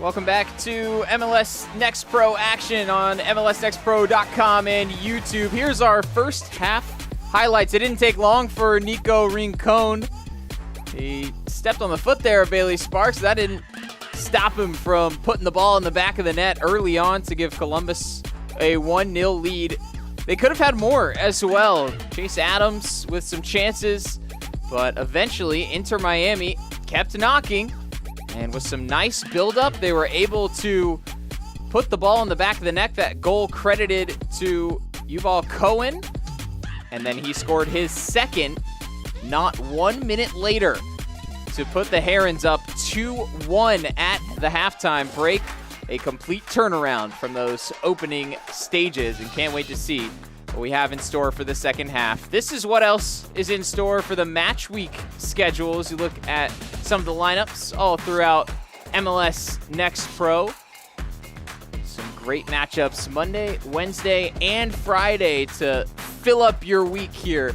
Welcome back to MLS Next Pro action on MLSNextPro.com and YouTube. Here's our first half highlights. It didn't take long for Nico Rincon. He stepped on the foot there of Bailey Sparks. That didn't stop him from putting the ball in the back of the net early on to give Columbus a 1-0 lead. They could have had more as well. Chase Adams with some chances, but eventually Inter Miami kept knocking. And with some nice build-up, they were able to put the ball in the back of the net. That goal credited to Yuval Cohen. And then he scored his second not 1 minute later to put the Herons up 2-1 at the halftime break. A complete turnaround from those opening stages, and can't wait to see what we have in store for the second half. This is what else is in store for the match week schedule as you look at some of the lineups all throughout MLS Next Pro. Some great matchups Monday, Wednesday, and Friday to fill up your week here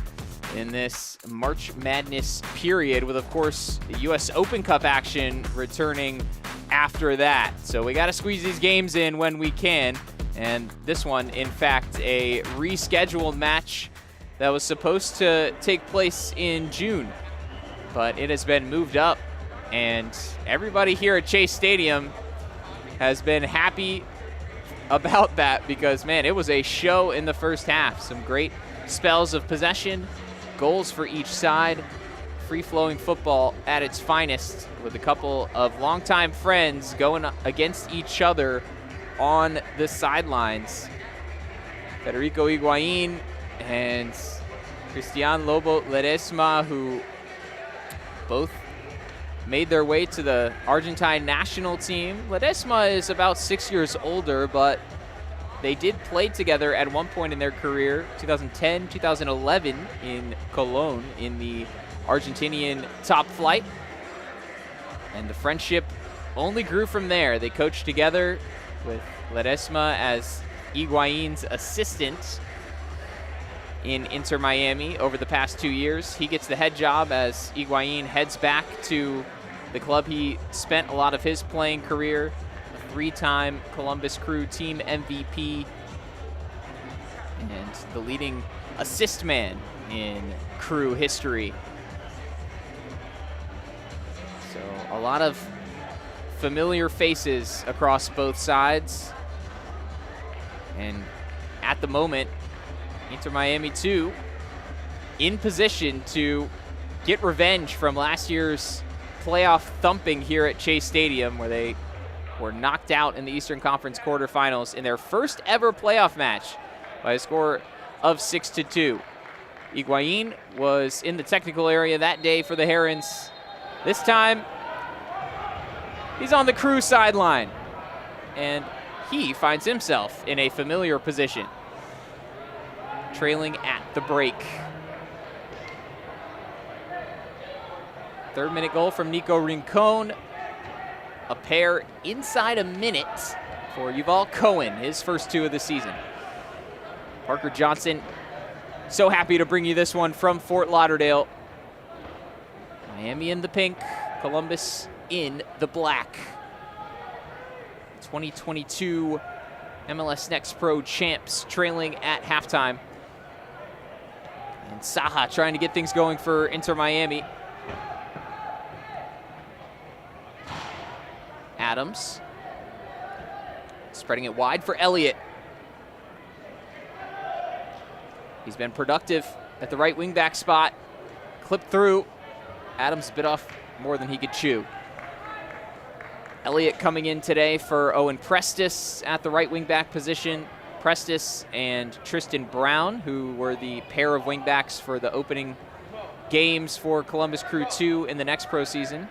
in this March Madness period with, of course, the U.S. Open Cup action returning after that. So we got to squeeze these games in when we can. And this one, in fact, a rescheduled match that was supposed to take place in June, but it has been moved up, and everybody here at Chase Stadium has been happy about that because, man, it was a show in the first half. Some great spells of possession, goals for each side, free-flowing football at its finest with a couple of longtime friends going against each other on the sidelines. Federico Higuain and Cristian Lobo Ledesma, who both made their way to the Argentine national team. Ledesma is about 6 years older, but they did play together at one point in their career, 2010, 2011 in Cologne in the Argentinian top flight. And the friendship only grew from there. They coached together with Ledesma as Higuaín's assistant in Inter Miami over the past 2 years. He gets the head job as Higuaín heads back to the club he spent a lot of his playing career, a 3-time Columbus Crew team MVP, and the leading assist man in Crew history. So a lot of familiar faces across both sides. And at the moment, Inter Miami 2 in position to get revenge from last year's playoff thumping here at Chase Stadium, where they were knocked out in the Eastern Conference quarterfinals in their first ever playoff match by a score of 6-2. Higuaín was in the technical area that day for the Herons. This time, he's on the Crew sideline, and he finds himself in a familiar position, trailing at the break. Third-minute goal from Nico Rincon. A pair inside a minute for Yuval Cohen, his first 2 of the season. Parker Johnson, so happy to bring you this one from Fort Lauderdale. Miami in the pink, Columbus in the black. 2022 MLS Next Pro champs trailing at halftime. And Saha trying to get things going for Inter Miami. Adams spreading it wide for Elliott. He's been productive at the right wing back spot. Clipped through. Adams bit off more than he could chew. Elliott coming in today for Owen Prestis at the right wing back position. Prestis and Tristan Brown, who were the pair of wing backs for the opening games for Columbus Crew 2 in the Next Pro season.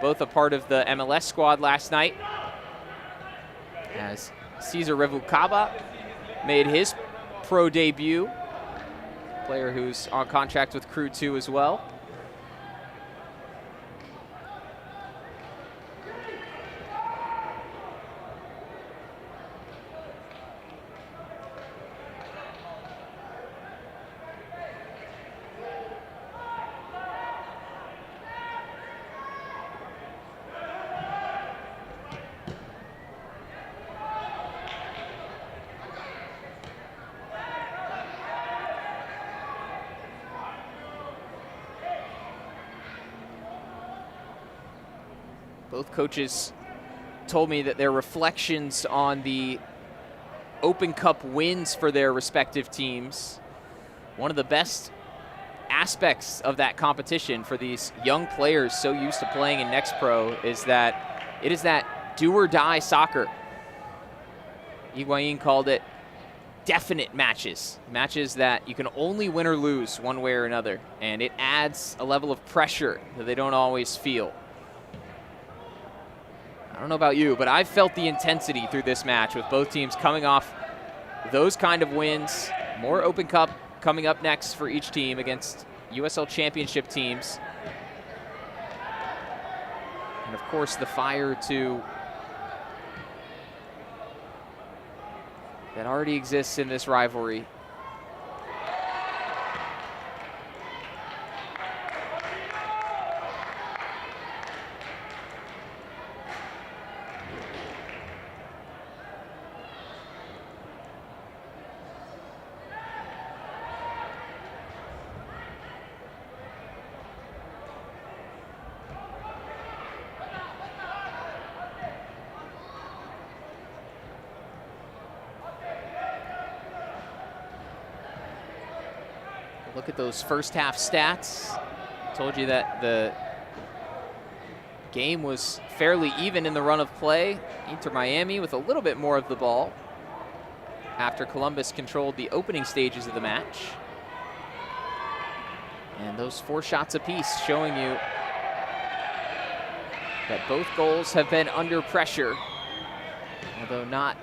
Both a part of the MLS squad last night, as Cesar Revucaba made his pro debut. Player who's on contract with Crew 2 as well. Both coaches told me that their reflections on the Open Cup wins for their respective teams, one of the best aspects of that competition for these young players so used to playing in Next Pro is that it is that do or die soccer. Higuaín called it definite matches, matches that you can only win or lose one way or another, and it adds a level of pressure that they don't always feel. I don't know about you, but I've felt the intensity through this match with both teams coming off those kind of wins. More Open Cup coming up next for each team against USL Championship teams. And of course, the fire that already exists in this rivalry. Look at those first half stats. Told you that the game was fairly even in the run of play. Inter Miami with a little bit more of the ball after Columbus controlled the opening stages of the match. And those 4 shots apiece showing you that both goals have been under pressure, although not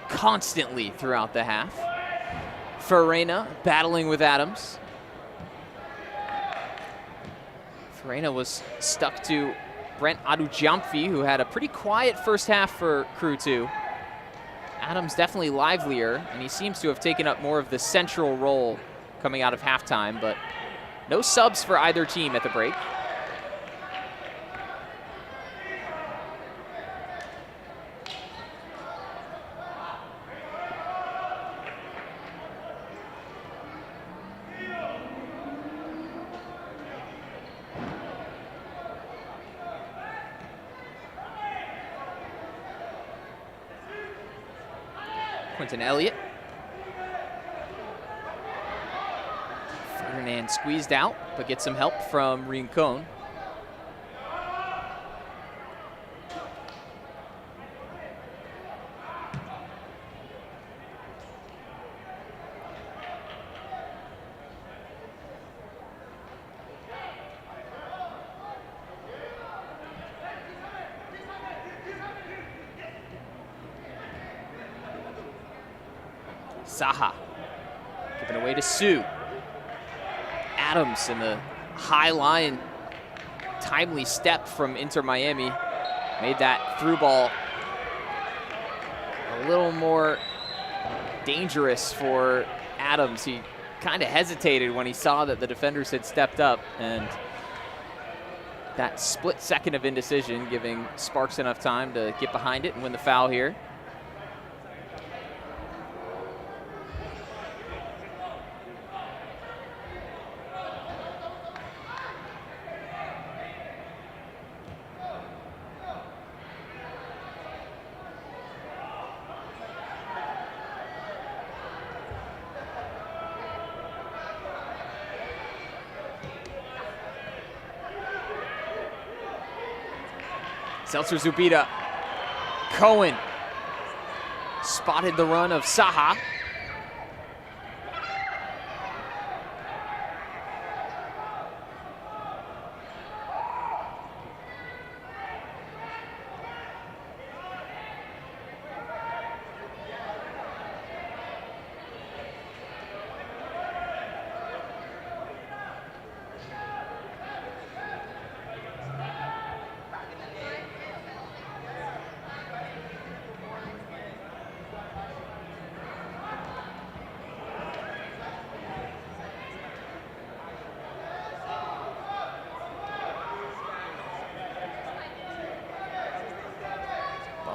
constantly throughout the half. Farina battling with Adams. Farina was stuck to Brent Adujiamfi, who had a pretty quiet first half for Crew 2. Adams definitely livelier, and he seems to have taken up more of the central role coming out of halftime, but no subs for either team at the break. Quentin Elliott. Ferdinand squeezed out, but gets some help from Rincon. Saha, giving away to Sue. Adams in the high line, timely step from Inter Miami, made that through ball a little more dangerous for Adams. He kind of hesitated when he saw that the defenders had stepped up, and that split second of indecision giving Sparks enough time to get behind it and win the foul here. Seltzer Zubida. Cohen spotted the run of Saha.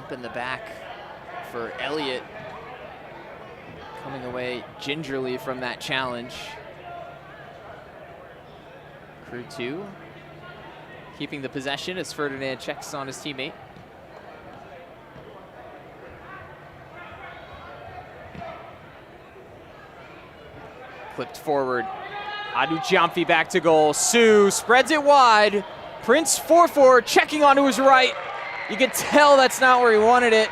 In the back for Elliott, coming away gingerly from that challenge. Crew 2 keeping the possession as Ferdinand checks on his teammate. Clipped forward. Adujiamfi back to goal. Sue spreads it wide. Prince 4-4 checking onto his right. You can tell that's not where he wanted it.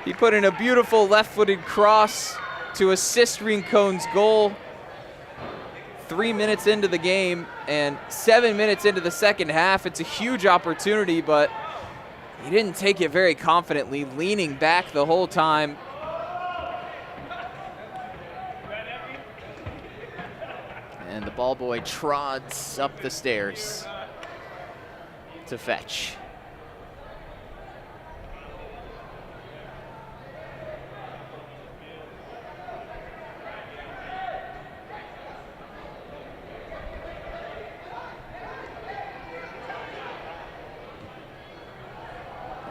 He put in a beautiful left-footed cross to assist Rincon's goal. 3 minutes into the game and 7 minutes into the second half. It's a huge opportunity, but he didn't take it very confidently, leaning back the whole time. And the ball boy trods up the stairs to fetch.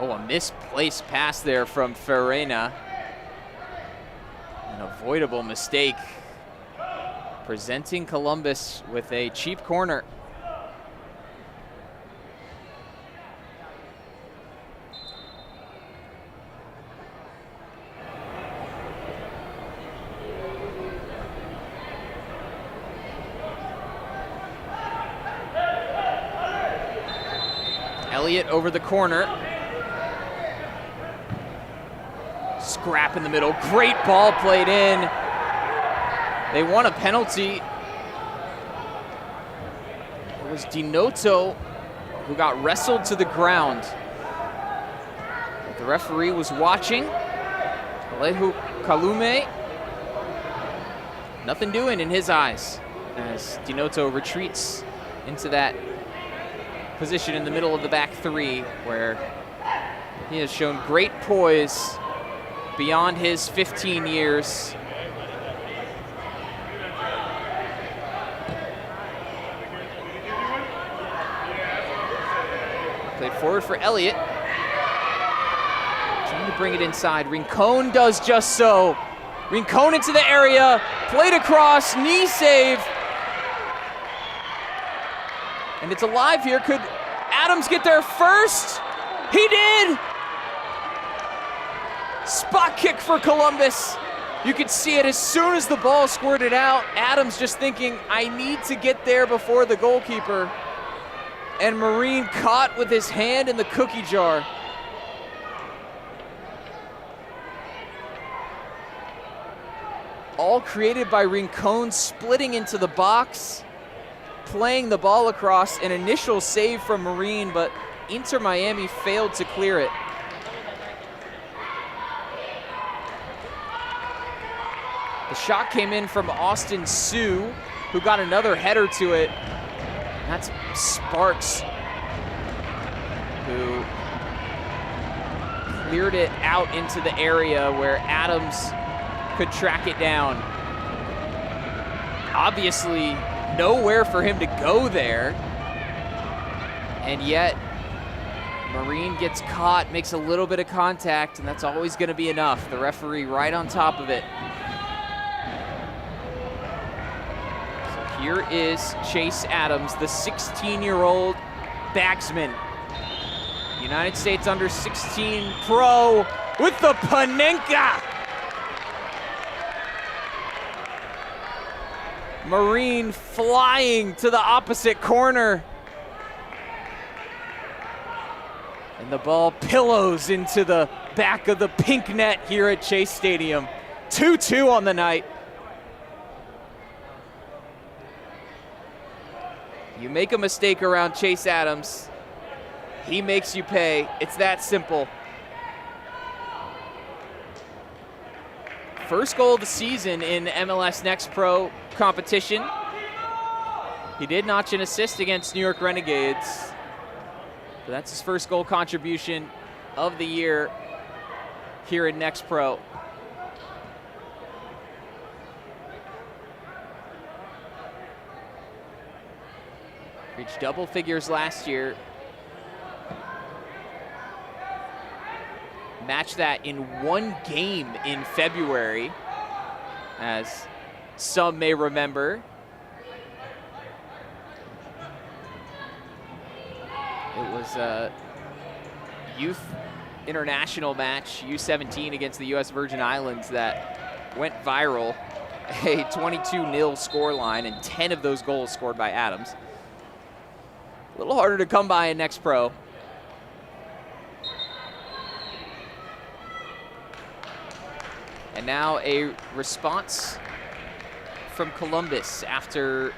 Oh, a misplaced pass there from Farina. An avoidable mistake, presenting Columbus with a cheap corner. Elliott over the corner. Scrap in the middle, great ball played in. They won a penalty. It was Dinoto who got wrestled to the ground. But the referee was watching. Alehu Kalume, nothing doing in his eyes as Dinoto retreats into that position in the middle of the back three, where he has shown great poise beyond his 15 years. Played forward for Elliott. Trying to bring it inside. Rincon does just so. Rincon into the area, played across, knee save. And it's alive here. Could Adams get there first? He did! Spot kick for Columbus. You could see it as soon as the ball squirted out. Adams just thinking, I need to get there before the goalkeeper. And Marine caught with his hand in the cookie jar. All created by Rincon, splitting into the box, playing the ball across. An initial save from Marine, but Inter Miami failed to clear it. The shot came in from Austin Sue, who got another header to it. That's Sparks, who cleared it out into the area where Adams could track it down. Obviously, nowhere for him to go there. And yet, Marine gets caught, makes a little bit of contact, and that's always going to be enough. The referee right on top of it. So here is Chase Adams, the 16-year-old bagsman. United States under 16 pro with the Panenka. Marine flying to the opposite corner. And the ball pillows into the back of the pink net here at Chase Stadium. 2-2 on the night. You make a mistake around Chase Adams, he makes you pay. It's that simple. First goal of the season in MLS Next Pro competition. He did notch an assist against New York Renegades. But that's his first goal contribution of the year here in Next Pro. Reached double figures last year. Matched that in one game in February, as some may remember. It was a youth international match, U17 against the US Virgin Islands, that went viral. A 22-0 scoreline, and 10 of those goals scored by Adams. A little harder to come by in Next Pro. And now a response from Columbus after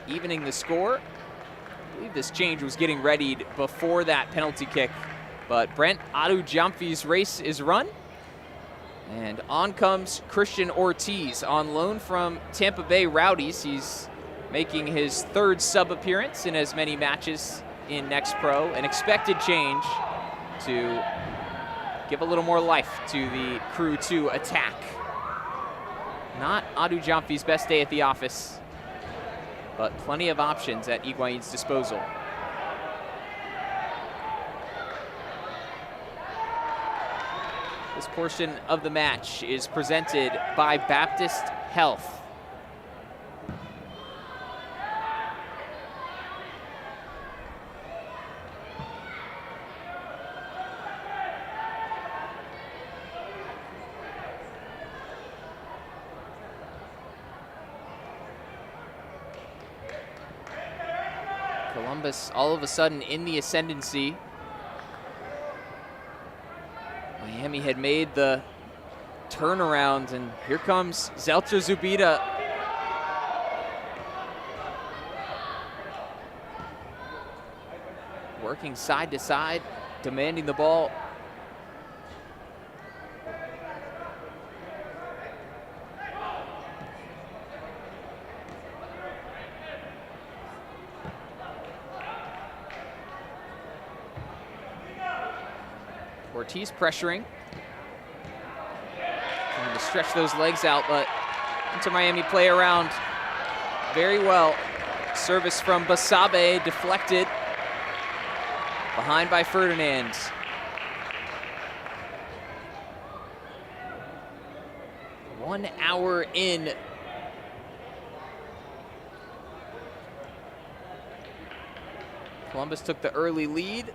evening the score. I believe this change was getting readied before that penalty kick, but Brent Adu-Jamfi's race is run. And on comes Christian Ortiz on loan from Tampa Bay Rowdies. He's making his third sub appearance in as many matches in Next Pro. An expected change to give a little more life to the Crew 2 attack. Not Adu-Jamfi's best day at the office, but plenty of options at Higuain's disposal. This portion of the match is presented by Baptist Health. Columbus all of a sudden in the ascendancy. Miami had made the turnaround, and here comes Zelcha Zubida. working side to side, demanding the ball. Ortiz pressuring. Trying to stretch those legs out, but Inter Miami play around very well. Service from Basabe, deflected. Behind by Ferdinand. One hour in. Columbus took the early lead.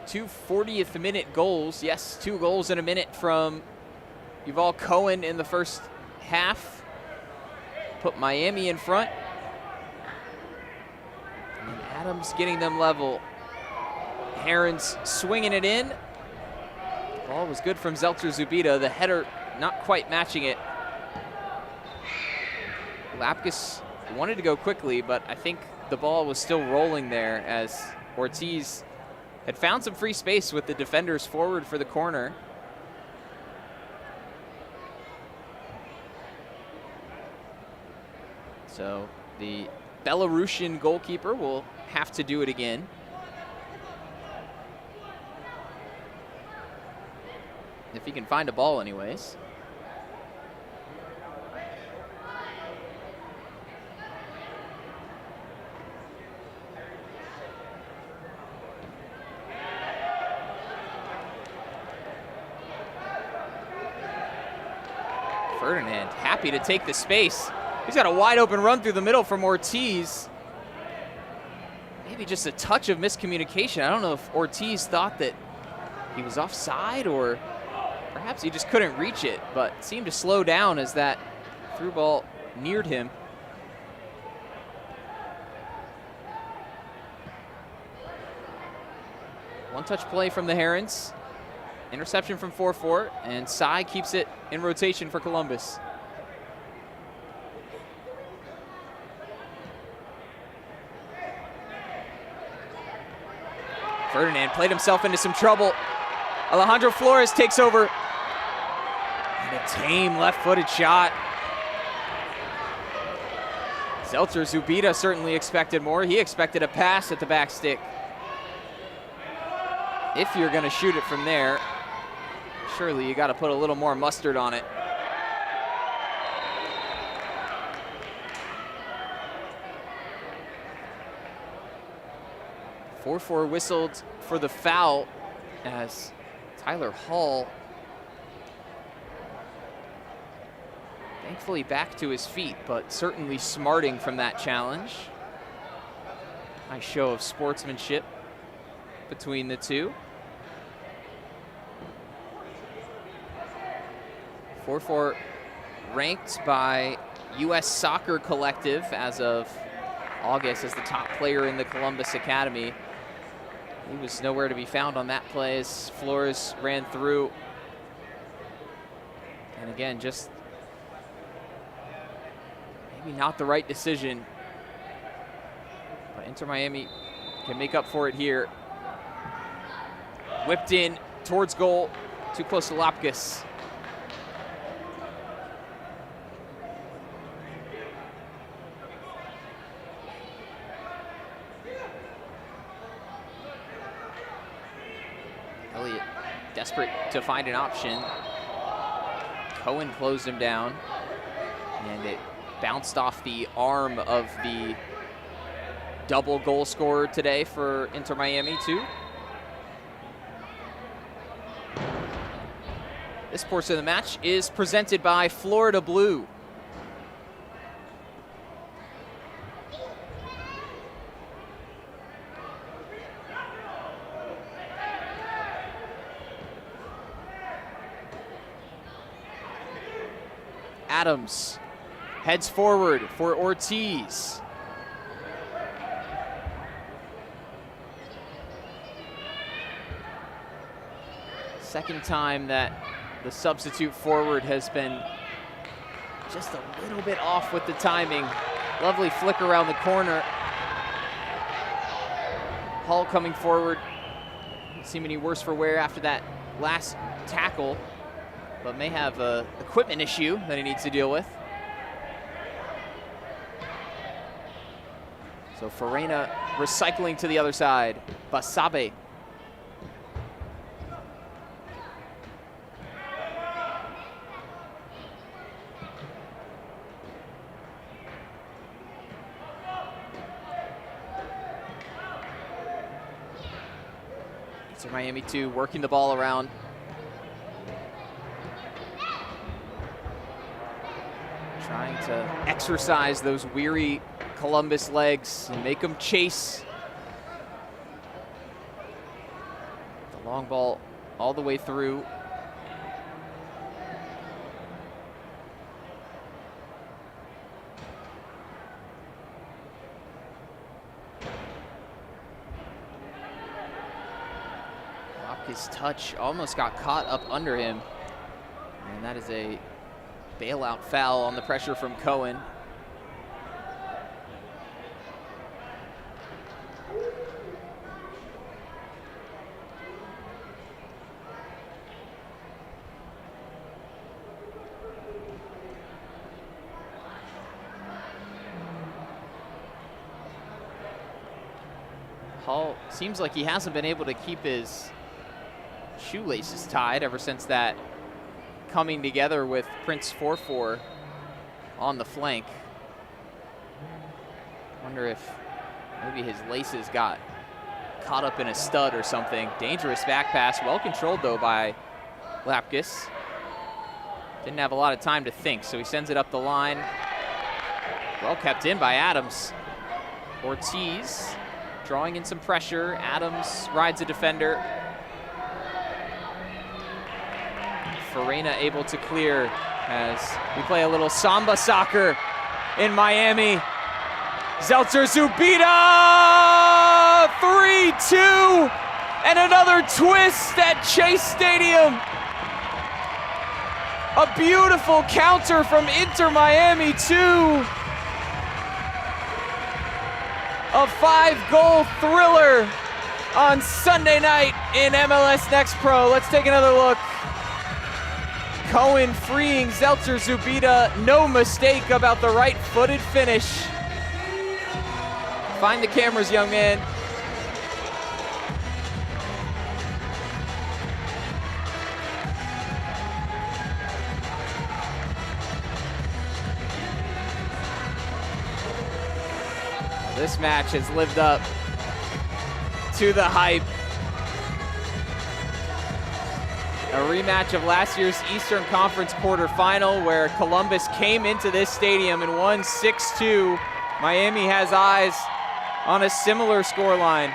2 40th minute goals. Yes, 2 goals in a minute from Yuval Cohen in the first half. Put Miami in front. And Adams getting them level. Herons swinging it in. Ball was good from Zeltzer Zubida. The header not quite matching it. Lapkus wanted to go quickly, but I think the ball was still rolling there as Ortiz had found some free space with the defenders forward for the corner. So the Belarusian goalkeeper will have to do it again. If he can find a ball anyways. Ferdinand happy to take the space. He's got a wide open run through the middle from Ortiz. Maybe just a touch of miscommunication. I don't know if Ortiz thought that he was offside or perhaps he just couldn't reach it, but seemed to slow down as that through ball neared him. One-touch play from the Herons. Interception from 4-4, and Sai keeps it in rotation for Columbus. Ferdinand played himself into some trouble. Alejandro Flores takes over. And a tame left-footed shot. Zeltzer Zubida certainly expected more. He expected a pass at the back stick. If you're gonna shoot it from there, surely you gotta put a little more mustard on it. .44 whistled for the foul as Tyler Hall, thankfully back to his feet, but certainly smarting from that challenge. Nice show of sportsmanship between the two. 4-4 ranked by U.S. Soccer Collective as of August as the top player in the Columbus Academy. He was nowhere to be found on that play as Flores ran through. And again, just maybe not the right decision. But Inter Miami can make up for it here. Whipped in towards goal, too close to Lapkus. Elliott desperate to find an option. Cohen closed him down, and it bounced off the arm of the double goal scorer today for Inter Miami too. This portion of the match is presented by Florida Blue. Adams heads forward for Ortiz. Second time that the substitute forward has been just a little bit off with the timing. Lovely flick around the corner. Hull coming forward, seeming any worse for wear after that last tackle, but may have an equipment issue that he needs to deal with. So Farena recycling to the other side. Basabe. So Miami 2 working the ball around. Trying to exercise those weary Columbus legs and make them chase. The long ball all the way through. His touch almost got caught up under him. And that is a bailout foul on the pressure from Cohen. Hull seems like he hasn't been able to keep his shoelaces tied ever since that coming together with Prince 4-4 on the flank. Wonder if maybe his laces got caught up in a stud or something. Dangerous back pass, well controlled though by Lapkus. Didn't have a lot of time to think, so he sends it up the line. Well kept in by Adams. Ortiz drawing in some pressure. Adams rides a defender. Farena able to clear as we play a little samba soccer in Miami. Zeltzer Zubida, 3-2, and another twist at Chase Stadium. A beautiful counter from Inter Miami 2. A 5-goal thriller on Sunday night in MLS Next Pro. Let's take another look. Cohen freeing Zeltzer Zubida. No mistake about the right-footed finish. Find the cameras, young man. This match has lived up to the hype. A rematch of last year's Eastern Conference quarterfinal where Columbus came into this stadium and won 6-2. Miami has eyes on a similar scoreline.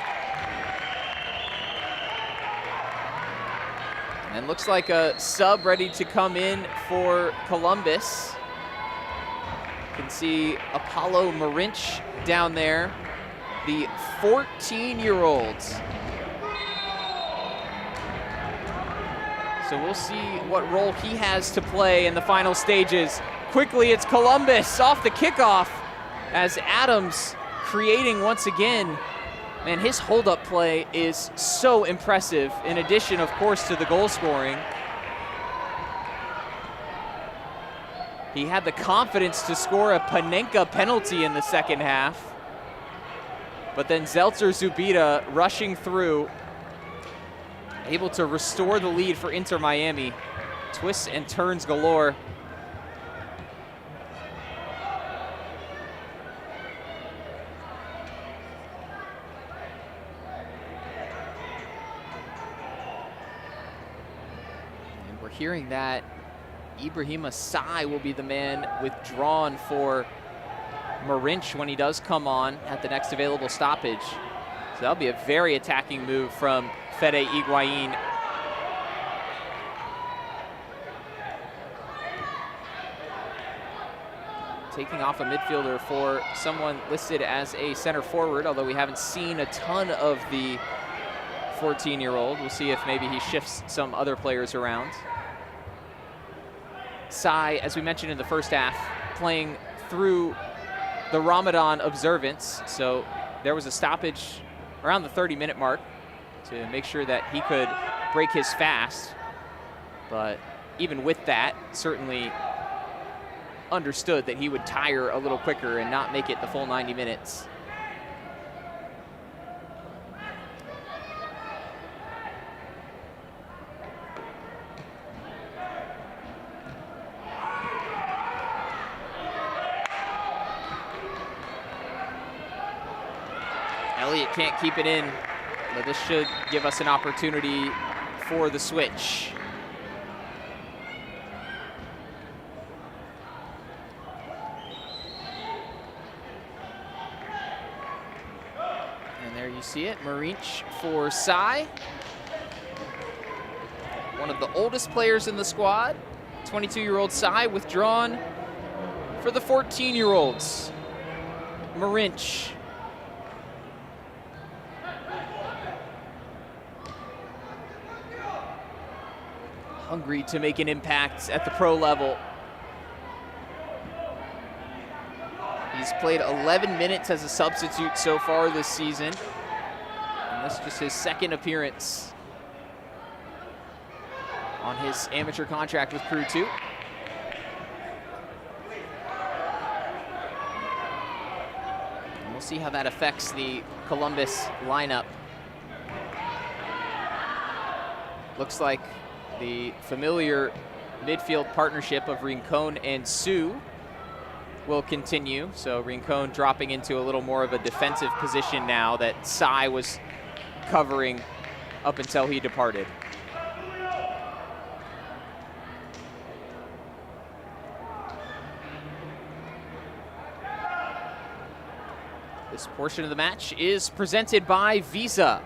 And looks like a sub ready to come in for Columbus. You can see Apollo Marinch down there, the 14-year-olds. So we'll see what role he has to play in the final stages. Quickly, it's Columbus off the kickoff as Adams creating once again. Man, his hold-up play is so impressive, in addition, of course, to the goal scoring. He had the confidence to score a Panenka penalty in the second half. But then Zeltzer Zubida rushing through, able to restore the lead for Inter Miami. Twists and turns galore. And we're hearing that Ibrahima Sai will be the man withdrawn for Marinch when he does come on at the next available stoppage. So that'll be a very attacking move from Fede Higuain. Taking off a midfielder for someone listed as a center forward, although we haven't seen a ton of the 14-year-old. We'll see if maybe he shifts some other players around. Sai, as we mentioned in the first half, playing through the Ramadan observance. So there was a stoppage around the 30-minute mark to make sure that he could break his fast. But even with that, certainly understood that he would tire a little quicker and not make it the full 90 minutes. Elliott can't keep it in, but this should give us an opportunity for the switch. And there you see it, Marinch for Cy. One of the oldest players in the squad, 22-year-old Cy, withdrawn for the 14-year-olds. Marinch. Hungry to make an impact at the pro level. He's played 11 minutes as a substitute so far this season. And this is just his second appearance on his amateur contract with Crew 2. And we'll see how that affects the Columbus lineup. Looks like the familiar midfield partnership of Rincon and Sue will continue. So Rincon dropping into a little more of a defensive position now that Cy was covering up until he departed. This portion of the match is presented by Visa.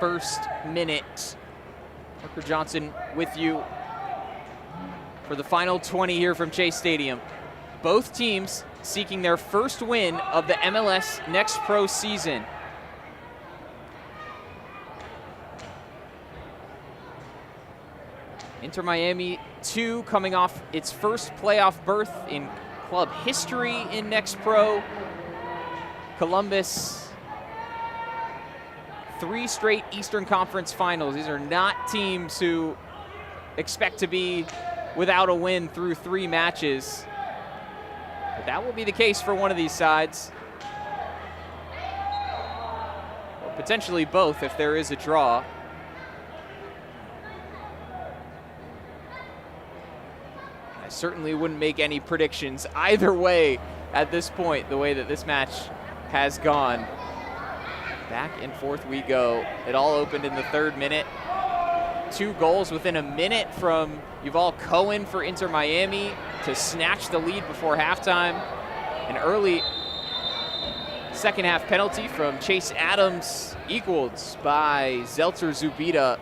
71st minute. Parker Johnson with you for the final 20 here from Chase Stadium. Both teams seeking their first win of the MLS Next Pro season. Inter Miami 2 coming off its first playoff berth in club history in Next Pro. Columbus, 3 straight Eastern Conference finals. These are not teams who expect to be without a win through 3 matches. But that will be the case for one of these sides. Or potentially both if there is a draw. I certainly wouldn't make any predictions either way at this point, the way that this match has gone. Back and forth we go. It all opened in the 3rd minute. 2 goals within a minute from Yuval Cohen for Inter Miami to snatch the lead before halftime. An early second half penalty from Chase Adams, equaled by Zelter Zubida.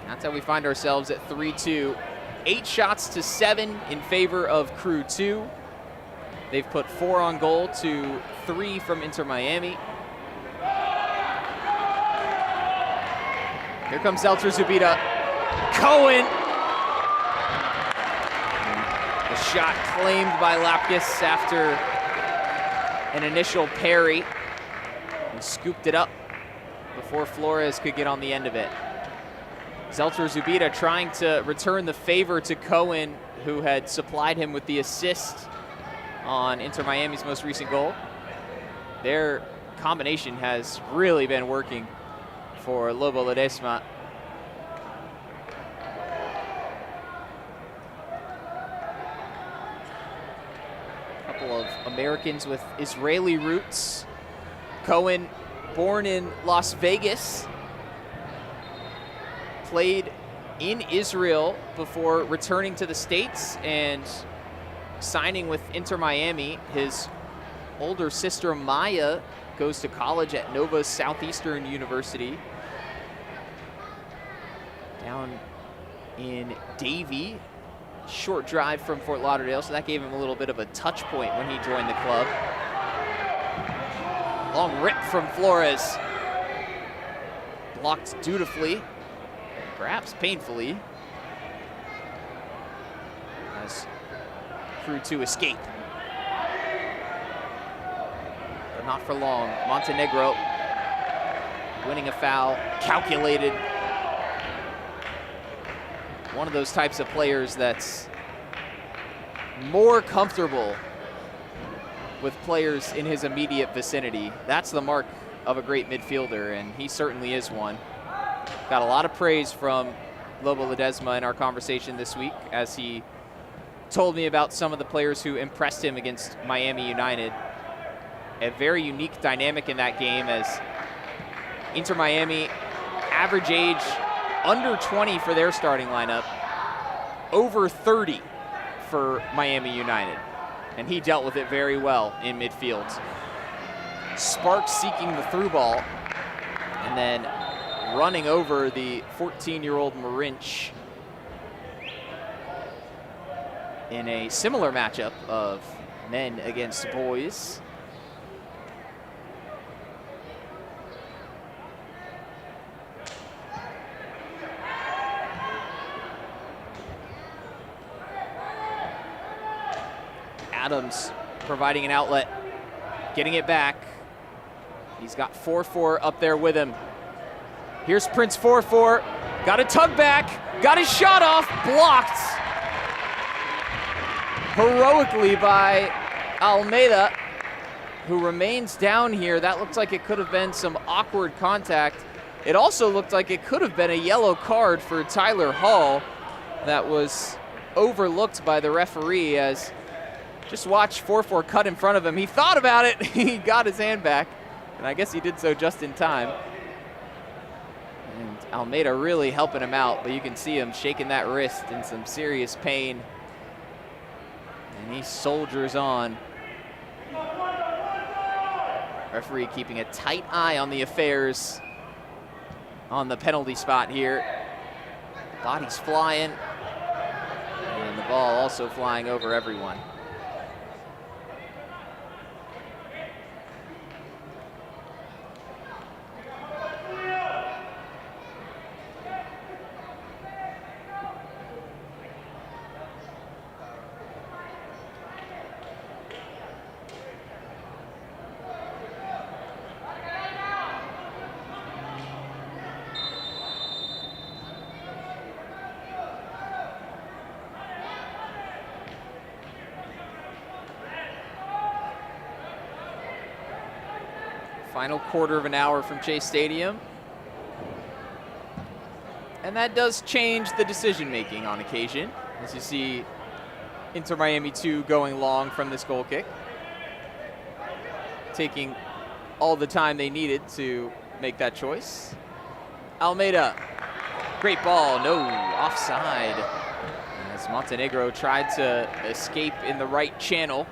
That's how we find ourselves at 3-2. 8 shots to 7 in favor of Crew 2. They've put 4 on goal to 3 from Inter Miami. Here comes Zelter Zubida. Cohen. The shot claimed by Lapkus after an initial parry. He scooped it up before Flores could get on the end of it. Zelter Zubida trying to return the favor to Cohen, who had supplied him with the assist on Inter Miami's most recent goal. Their combination has really been working for Lobo Ledesma. A couple of Americans with Israeli roots. Cohen, born in Las Vegas, played in Israel before returning to the States and signing with Inter Miami. His older sister Maya goes to college at Nova Southeastern University down in Davie, short drive from Fort Lauderdale, so that gave him a little bit of a touch point when he joined the club. Long rip from Flores, blocked dutifully, perhaps painfully, as Crew 2 escape. but not for long. Montenegro winning a foul, calculated. One of those types of players that's more comfortable with players in his immediate vicinity. That's the mark of a great midfielder, and he certainly is one. Got a lot of praise from Lobo Ledesma in our conversation this week as he told me about some of the players who impressed him against Miami United. A very unique dynamic in that game as Inter Miami, average age under 20 for their starting lineup, over 30 for Miami United. And he dealt with it very well in midfield. Sparks seeking the through ball and then running over the 14-year-old Marinch in a similar matchup of men against boys. Adams providing an outlet, getting it back. He's got 4-4 up there with him. Here's Prince 4-4, got a tug back, got his shot off, blocked heroically by Almeida, who remains down here. That looks like it could have been some awkward contact. It also looked like it could have been a yellow card for Tyler Hall that was overlooked by the referee as just watch 4-4 cut in front of him. He thought about it, he got his hand back, and I guess he did so just in time. And Almeida really helping him out, but you can see him shaking that wrist in some serious pain. And he soldiers on. Referee keeping a tight eye on the affairs on the penalty spot here. Bodies flying, and the ball also flying over everyone. Final quarter of an hour from Chase Stadium. And that does change the decision-making on occasion, as you see Inter Miami 2 going long from this goal kick, taking all the time they needed to make that choice. Almeida, great ball, no, offside. As Montenegro tried to escape in the right channel.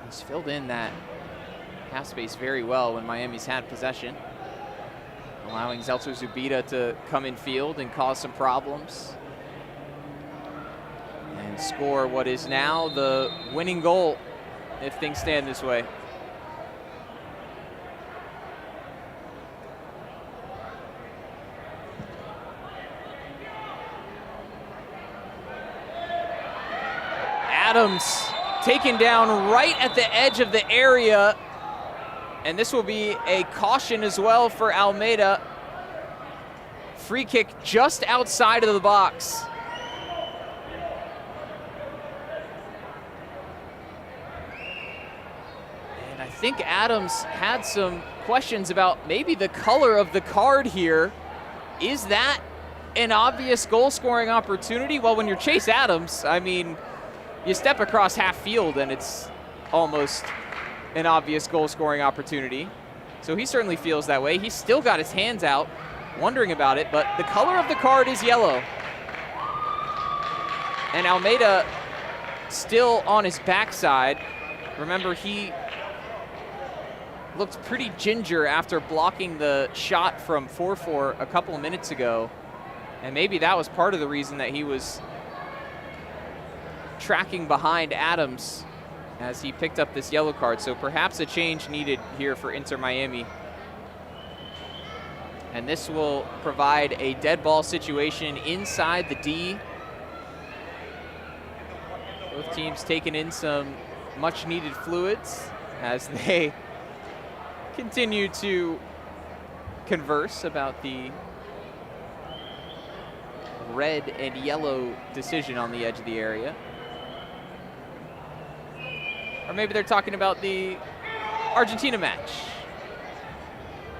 He's filled in that half space very well when Miami's had possession, allowing Zeltzer Zubida to come in field and cause some problems and score what is now the winning goal if things stand this way. Adams taken down right at the edge of the area. And this will be a caution as well for Almeida. Free kick just outside of the box. And I think Adams had some questions about maybe the color of the card here. Is that an obvious goal-scoring opportunity? Well, when you're Chase Adams, I mean, you step across half field and it's almost an obvious goal-scoring opportunity. So he certainly feels that way. He's still got his hands out, wondering about it, but the color of the card is yellow. And Almeida still on his backside. Remember, he looked pretty ginger after blocking the shot from 4-4 a couple of minutes ago. And maybe that was part of the reason that he was tracking behind Adams as he picked up this yellow card. So perhaps a change needed here for Inter Miami. And this will provide a dead ball situation inside the D. Both teams taking in some much needed fluids as they continue to converse about the red and yellow decision on the edge of the area. Or maybe they're talking about the Argentina match.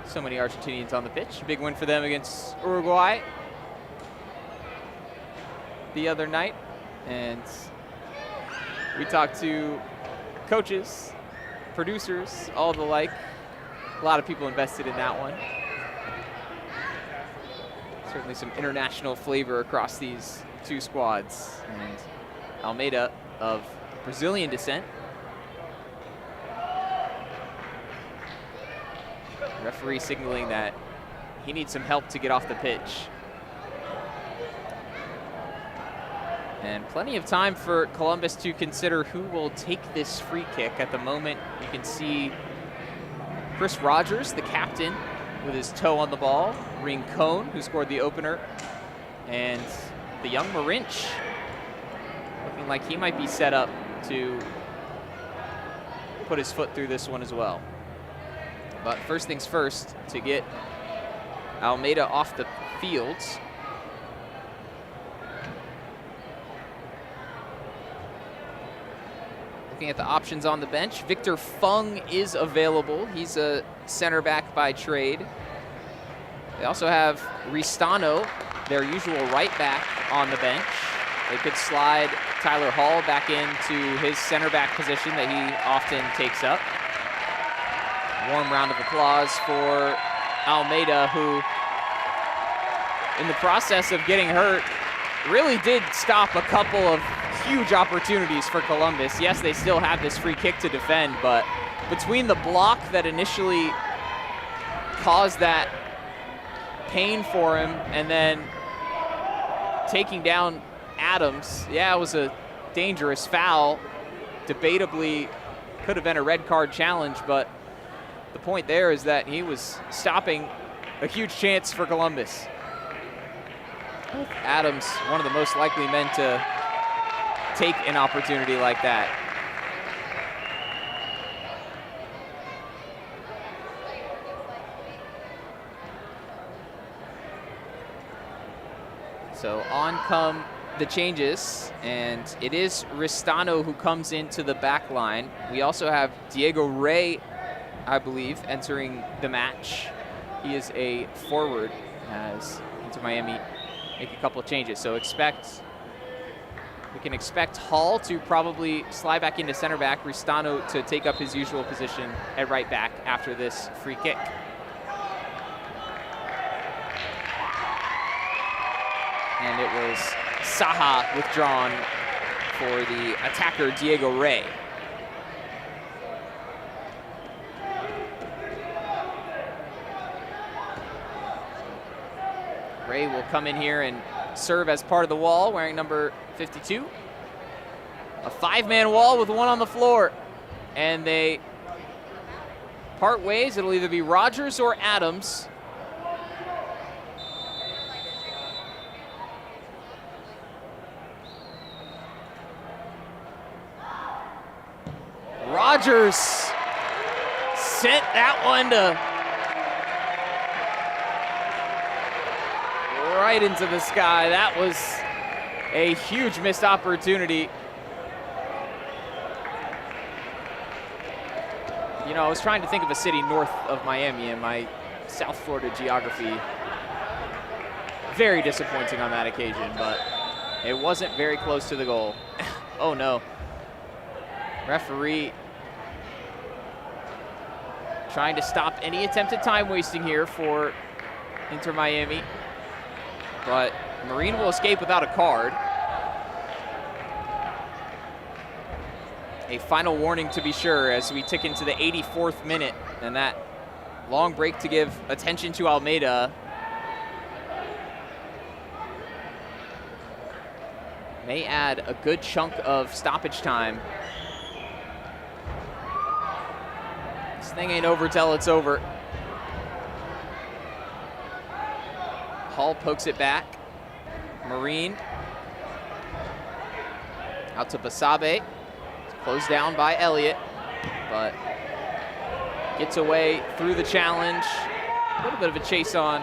So many Argentinians on the pitch. Big win for them against Uruguay the other night. And we talked to coaches, producers, all the like. A lot of people invested in that one. Certainly some international flavor across these two squads. And Almeida of Brazilian descent. Referee signaling that he needs some help to get off the pitch. And plenty of time for Columbus to consider who will take this free kick. At the moment, you can see Chris Rogers, the captain, with his toe on the ball. Cohen, who scored the opener. And the young Marinch, looking like he might be set up to put his foot through this one as well. But first things first, to get Almeida off the field. Looking at the options on the bench, Victor Fung is available. He's a center back by trade. They also have Ristano, their usual right back, on the bench. They could slide Tyler Hall back into his center back position that he often takes up. Warm round of applause for Almeida, who, in the process of getting hurt, really did stop a couple of huge opportunities for Columbus. Yes, they still have this free kick to defend, but between the block that initially caused that pain for him and then taking down Adams, yeah, it was a dangerous foul. Debatably could have been a red card challenge, but the point there is that he was stopping a huge chance for Columbus. Adams, one of the most likely men to take an opportunity like that. So on come the changes, and it is Ristano who comes into the back line. We also have Diego Rey, I believe, entering the match. He is a forward as Inter Miami make a couple of changes. So we can expect Hall to probably slide back into center back, Ristano to take up his usual position at right back after this free kick. And it was Saha withdrawn for the attacker, Diego Rey. Rey will come in here and serve as part of the wall, wearing number 52. A five-man wall with one on the floor. And they part ways. It'll either be Rogers or Adams. Rogers sent that one to right into the sky. That was a huge missed opportunity. You know, I was trying to think of a city north of Miami in my South Florida geography. Very disappointing on that occasion, but it wasn't very close to the goal. Oh no. Referee trying to stop any attempted time wasting here for Inter Miami. But Marine will escape without a card. A final warning to be sure as we tick into the 84th minute, and that long break to give attention to Almeida. May add a good chunk of stoppage time. This thing ain't over till it's over. Hall pokes it back. Marine out to Basabe. Closed down by Elliott, but gets away through the challenge. A little bit of a chase on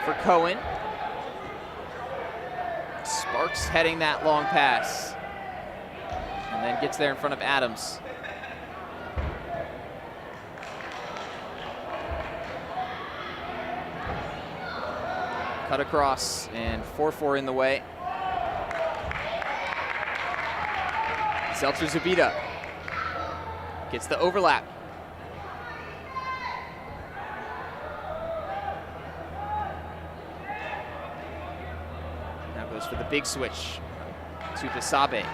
for Cohen. Sparks heading that long pass. And then gets there in front of Adams. Cut across, and 4-4 in the way. Zeltzer Zubida gets the overlap. Now goes for the big switch to Basabe.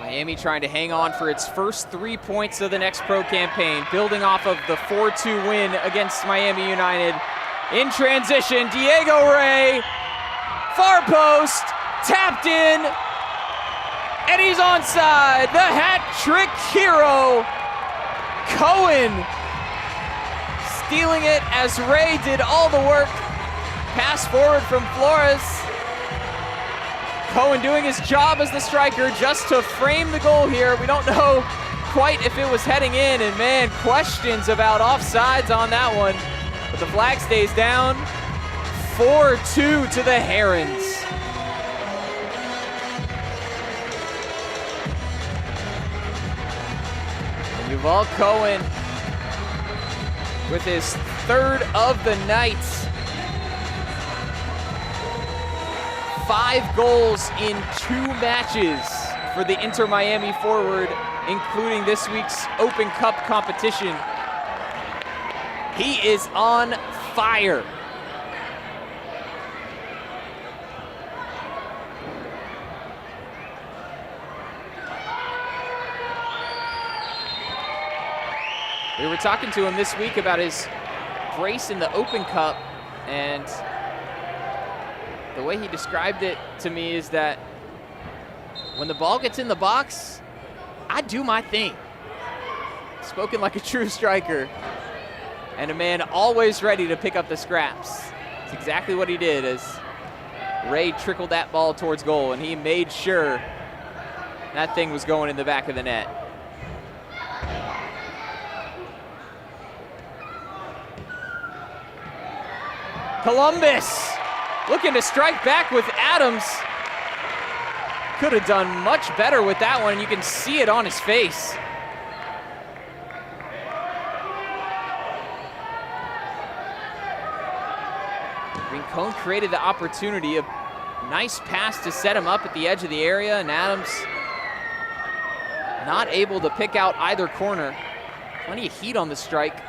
Miami trying to hang on for its first 3 points of the Next Pro campaign, building off of the 4-2 win against Miami United. In transition, Diego Rey, far post, tapped in, and he's onside. The hat trick hero, Cohen, stealing it as Rey did all the work. Pass forward from Flores. Cohen doing his job as the striker just to frame the goal here. We don't know quite if it was heading in, and man, questions about offsides on that one. But the flag stays down. 4-2 to the Herons. And Yuval Cohen with his third of the night. 5 goals in 2 matches for the Inter Miami forward, including this week's Open Cup competition. He is on fire. We were talking to him this week about his brace in the Open Cup, and the way he described it to me is that when the ball gets in the box, I do my thing. Spoken like a true striker, and a man always ready to pick up the scraps. It's exactly what he did as Rey trickled that ball towards goal, and he made sure that thing was going in the back of the net. Columbus looking to strike back with Adams. Could have done much better with that one. You can see it on his face. Rincon created the opportunity. A nice pass to set him up at the edge of the area, and Adams not able to pick out either corner. Plenty of heat on the strike.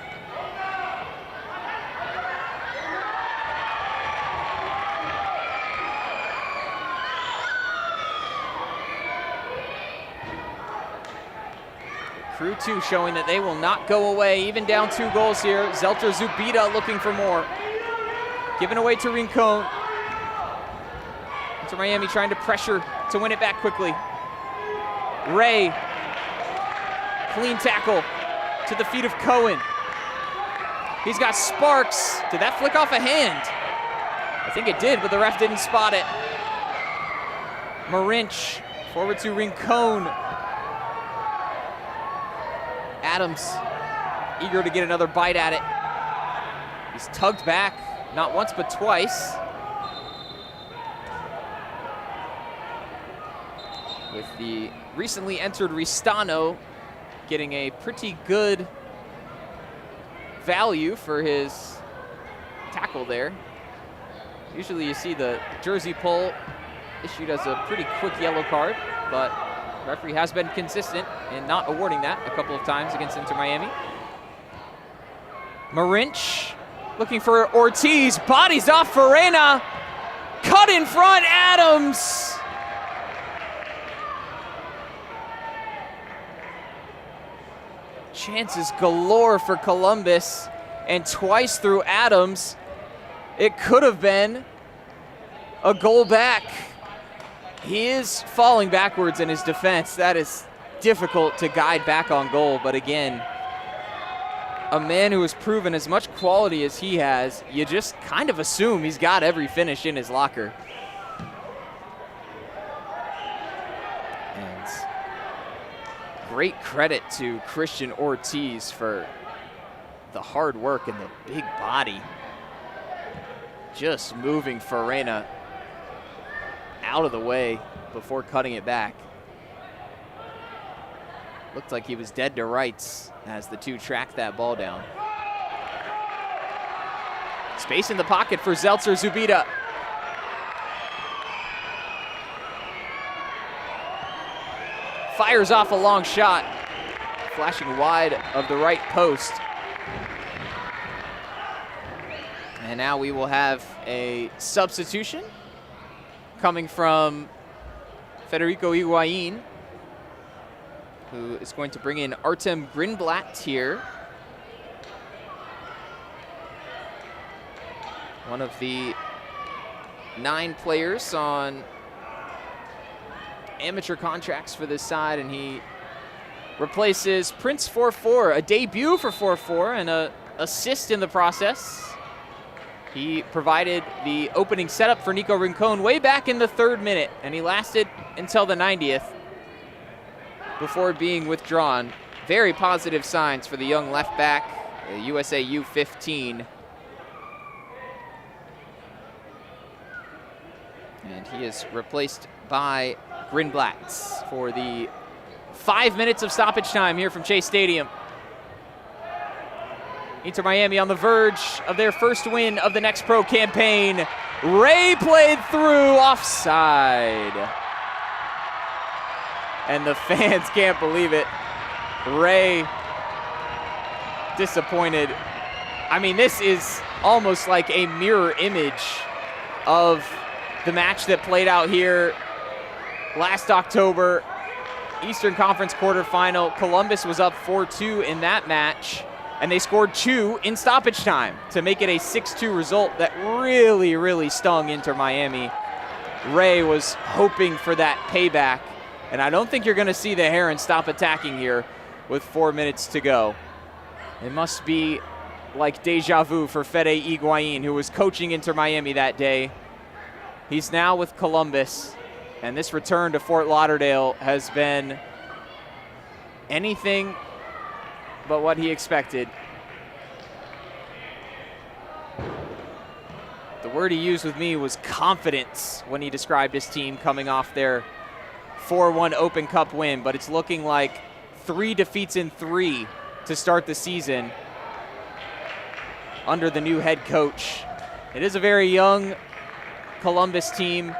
Crew 2 showing that they will not go away, even down 2 goals here. Zeltzer Zubida looking for more. Given away to Rincon. Inter Miami trying to pressure to win it back quickly. Rey, clean tackle to the feet of Cohen. He's got Sparks. Did that flick off a hand? I think it did, but the ref didn't spot it. Marinch, forward to Rincon. Adams, eager to get another bite at it. He's tugged back, not once but twice. With the recently entered Ristano getting a pretty good value for his tackle there. Usually you see the jersey pull issued as a pretty quick yellow card, but referee has been consistent in not awarding that a couple of times against Inter Miami. Marinch looking for Ortiz, bodies off Farena, cut in front, Adams. Chances galore for Columbus, and twice through Adams, it could have been a goal back. He is falling backwards in his defense. That is difficult to guide back on goal, but again, a man who has proven as much quality as he has, you just kind of assume he's got every finish in his locker. And great credit to Christian Ortiz for the hard work and the big body. Just moving Farena out of the way before cutting it back. Looked like he was dead to rights as the two tracked that ball down. Space in the pocket for Zeltzer Zubida. Fires off a long shot, flashing wide of the right post. And now we will have a substitution coming from Federico Higuain, who is going to bring in Artem Grünblatt here. One of the 9 players on amateur contracts for this side, and he replaces Prince 4-4, a debut for 4-4 and an assist in the process. He provided the opening setup for Nico Rincon way back in the 3rd minute, and he lasted until the 90th before being withdrawn. Very positive signs for the young left back, USA U15. And he is replaced by Grünblatt for the 5 minutes of stoppage time here from Chase Stadium. Inter Miami on the verge of their first win of the Next Pro campaign. Ray played through, offside. And the fans can't believe it. Ray disappointed. I mean, this is almost like a mirror image of the match that played out here last October. Eastern Conference quarterfinal. Columbus was up 4-2 in that match, and they scored 2 in stoppage time to make it a 6-2 result that really, really stung Inter Miami. Ray was hoping for that payback, and I don't think you're going to see the Herons stop attacking here with 4 minutes to go. It must be like deja vu for Fede Higuain, who was coaching Inter Miami that day. He's now with Columbus, and this return to Fort Lauderdale has been anything but what he expected. The word he used with me was confidence when he described his team coming off their 4-1 Open Cup win, but it's looking like 3 defeats in 3 to start the season under the new head coach. It is a very young Columbus team.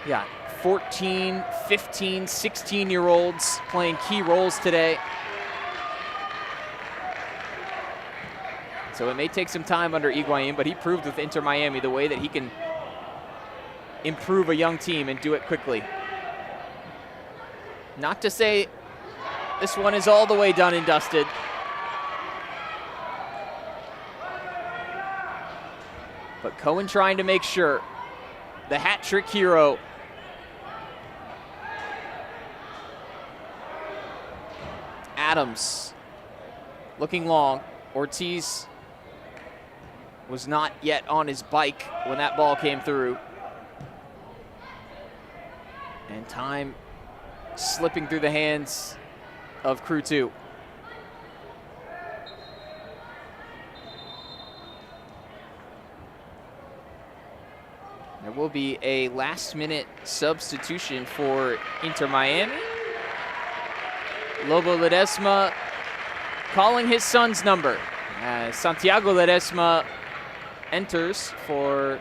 Yeah, 14, 15, 16-year-olds playing key roles today. So it may take some time under Higuain, but he proved with Inter Miami the way that he can improve a young team and do it quickly. Not to say this one is all the way done and dusted. But Cohen trying to make sure. The hat trick hero. Adams looking long. Ortiz was not yet on his bike when that ball came through. And time slipping through the hands of Crew 2. There will be a last-minute substitution for Inter Miami. Lobo Ledesma calling his son's number. Santiago Ledesma enters for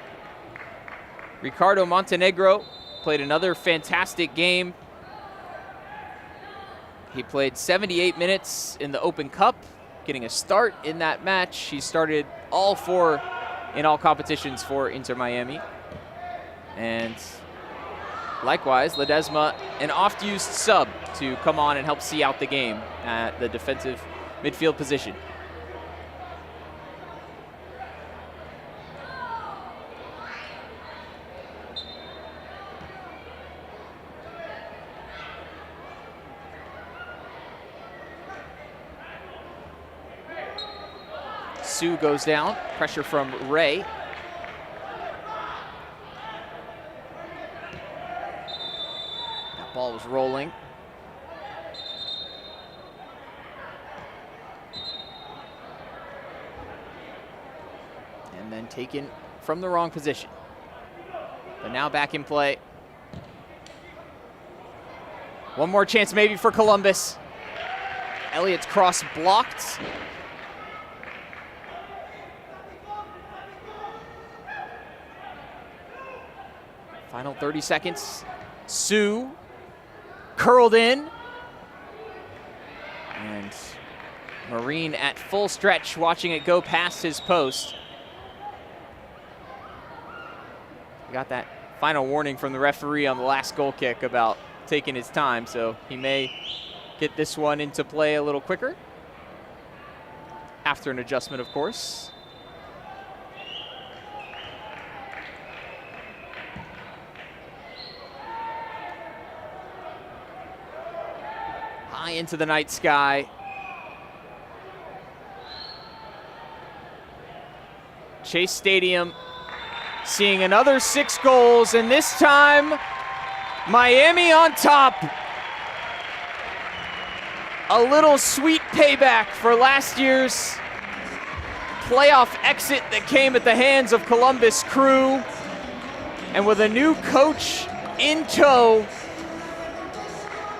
Ricardo Montenegro. Played another fantastic game. He played 78 minutes in the Open Cup, getting a start in that match. He started all 4 in all competitions for Inter Miami. And likewise, Ledesma, an oft-used sub to come on and help see out the game at the defensive midfield position. Sue goes down. Pressure from Ray. That ball was rolling. And then taken from the wrong position. But now back in play. One more chance maybe for Columbus. Elliott's cross blocked. Final 30 seconds. Sue curled in. And Marine at full stretch, watching it go past his post. We got that final warning from the referee on the last goal kick about taking his time, so he may get this one into play a little quicker. After an adjustment, of course. High into the night sky. Chase Stadium seeing another 6 goals, and this time Miami on top. A little sweet payback for last year's playoff exit that came at the hands of Columbus Crew. And with a new coach in tow,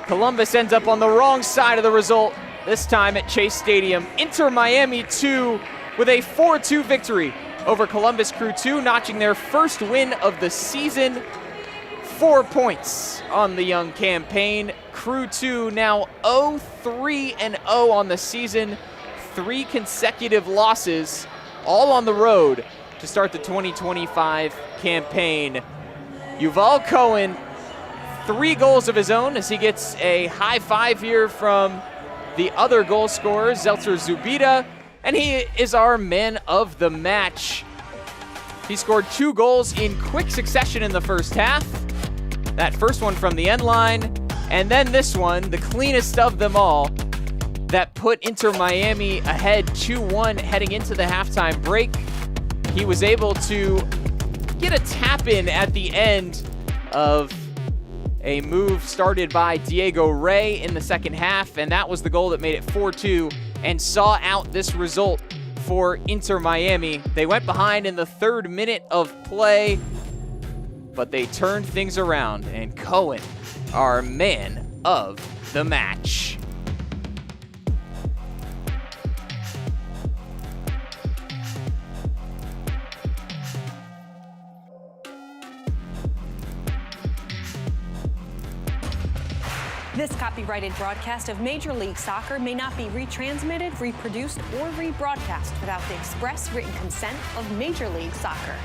Columbus ends up on the wrong side of the result, this time at Chase Stadium. Inter Miami 2 with a 4-2 victory over Columbus Crew 2, notching their first win of the season. 4 points on the young campaign. Crew 2 now 0-3-0 on the season. 3 consecutive losses, all on the road to start the 2025 campaign. Yuval Cohen, 3 goals of his own as he gets a high five here from the other goal scorer, Zeltzer Zubida, and he is our man of the match. He scored 2 goals in quick succession in the first half. That first one from the end line, and then this one, the cleanest of them all, that put Inter Miami ahead 2-1 heading into the halftime break. He was able to get a tap in at the end of a move started by Diego Rey in the second half, and that was the goal that made it 4-2 and saw out this result for Inter Miami. They went behind in the 3rd minute of play, but they turned things around, and Cohen, our man of the match. This copyrighted broadcast of Major League Soccer may not be retransmitted, reproduced, or rebroadcast without the express written consent of Major League Soccer.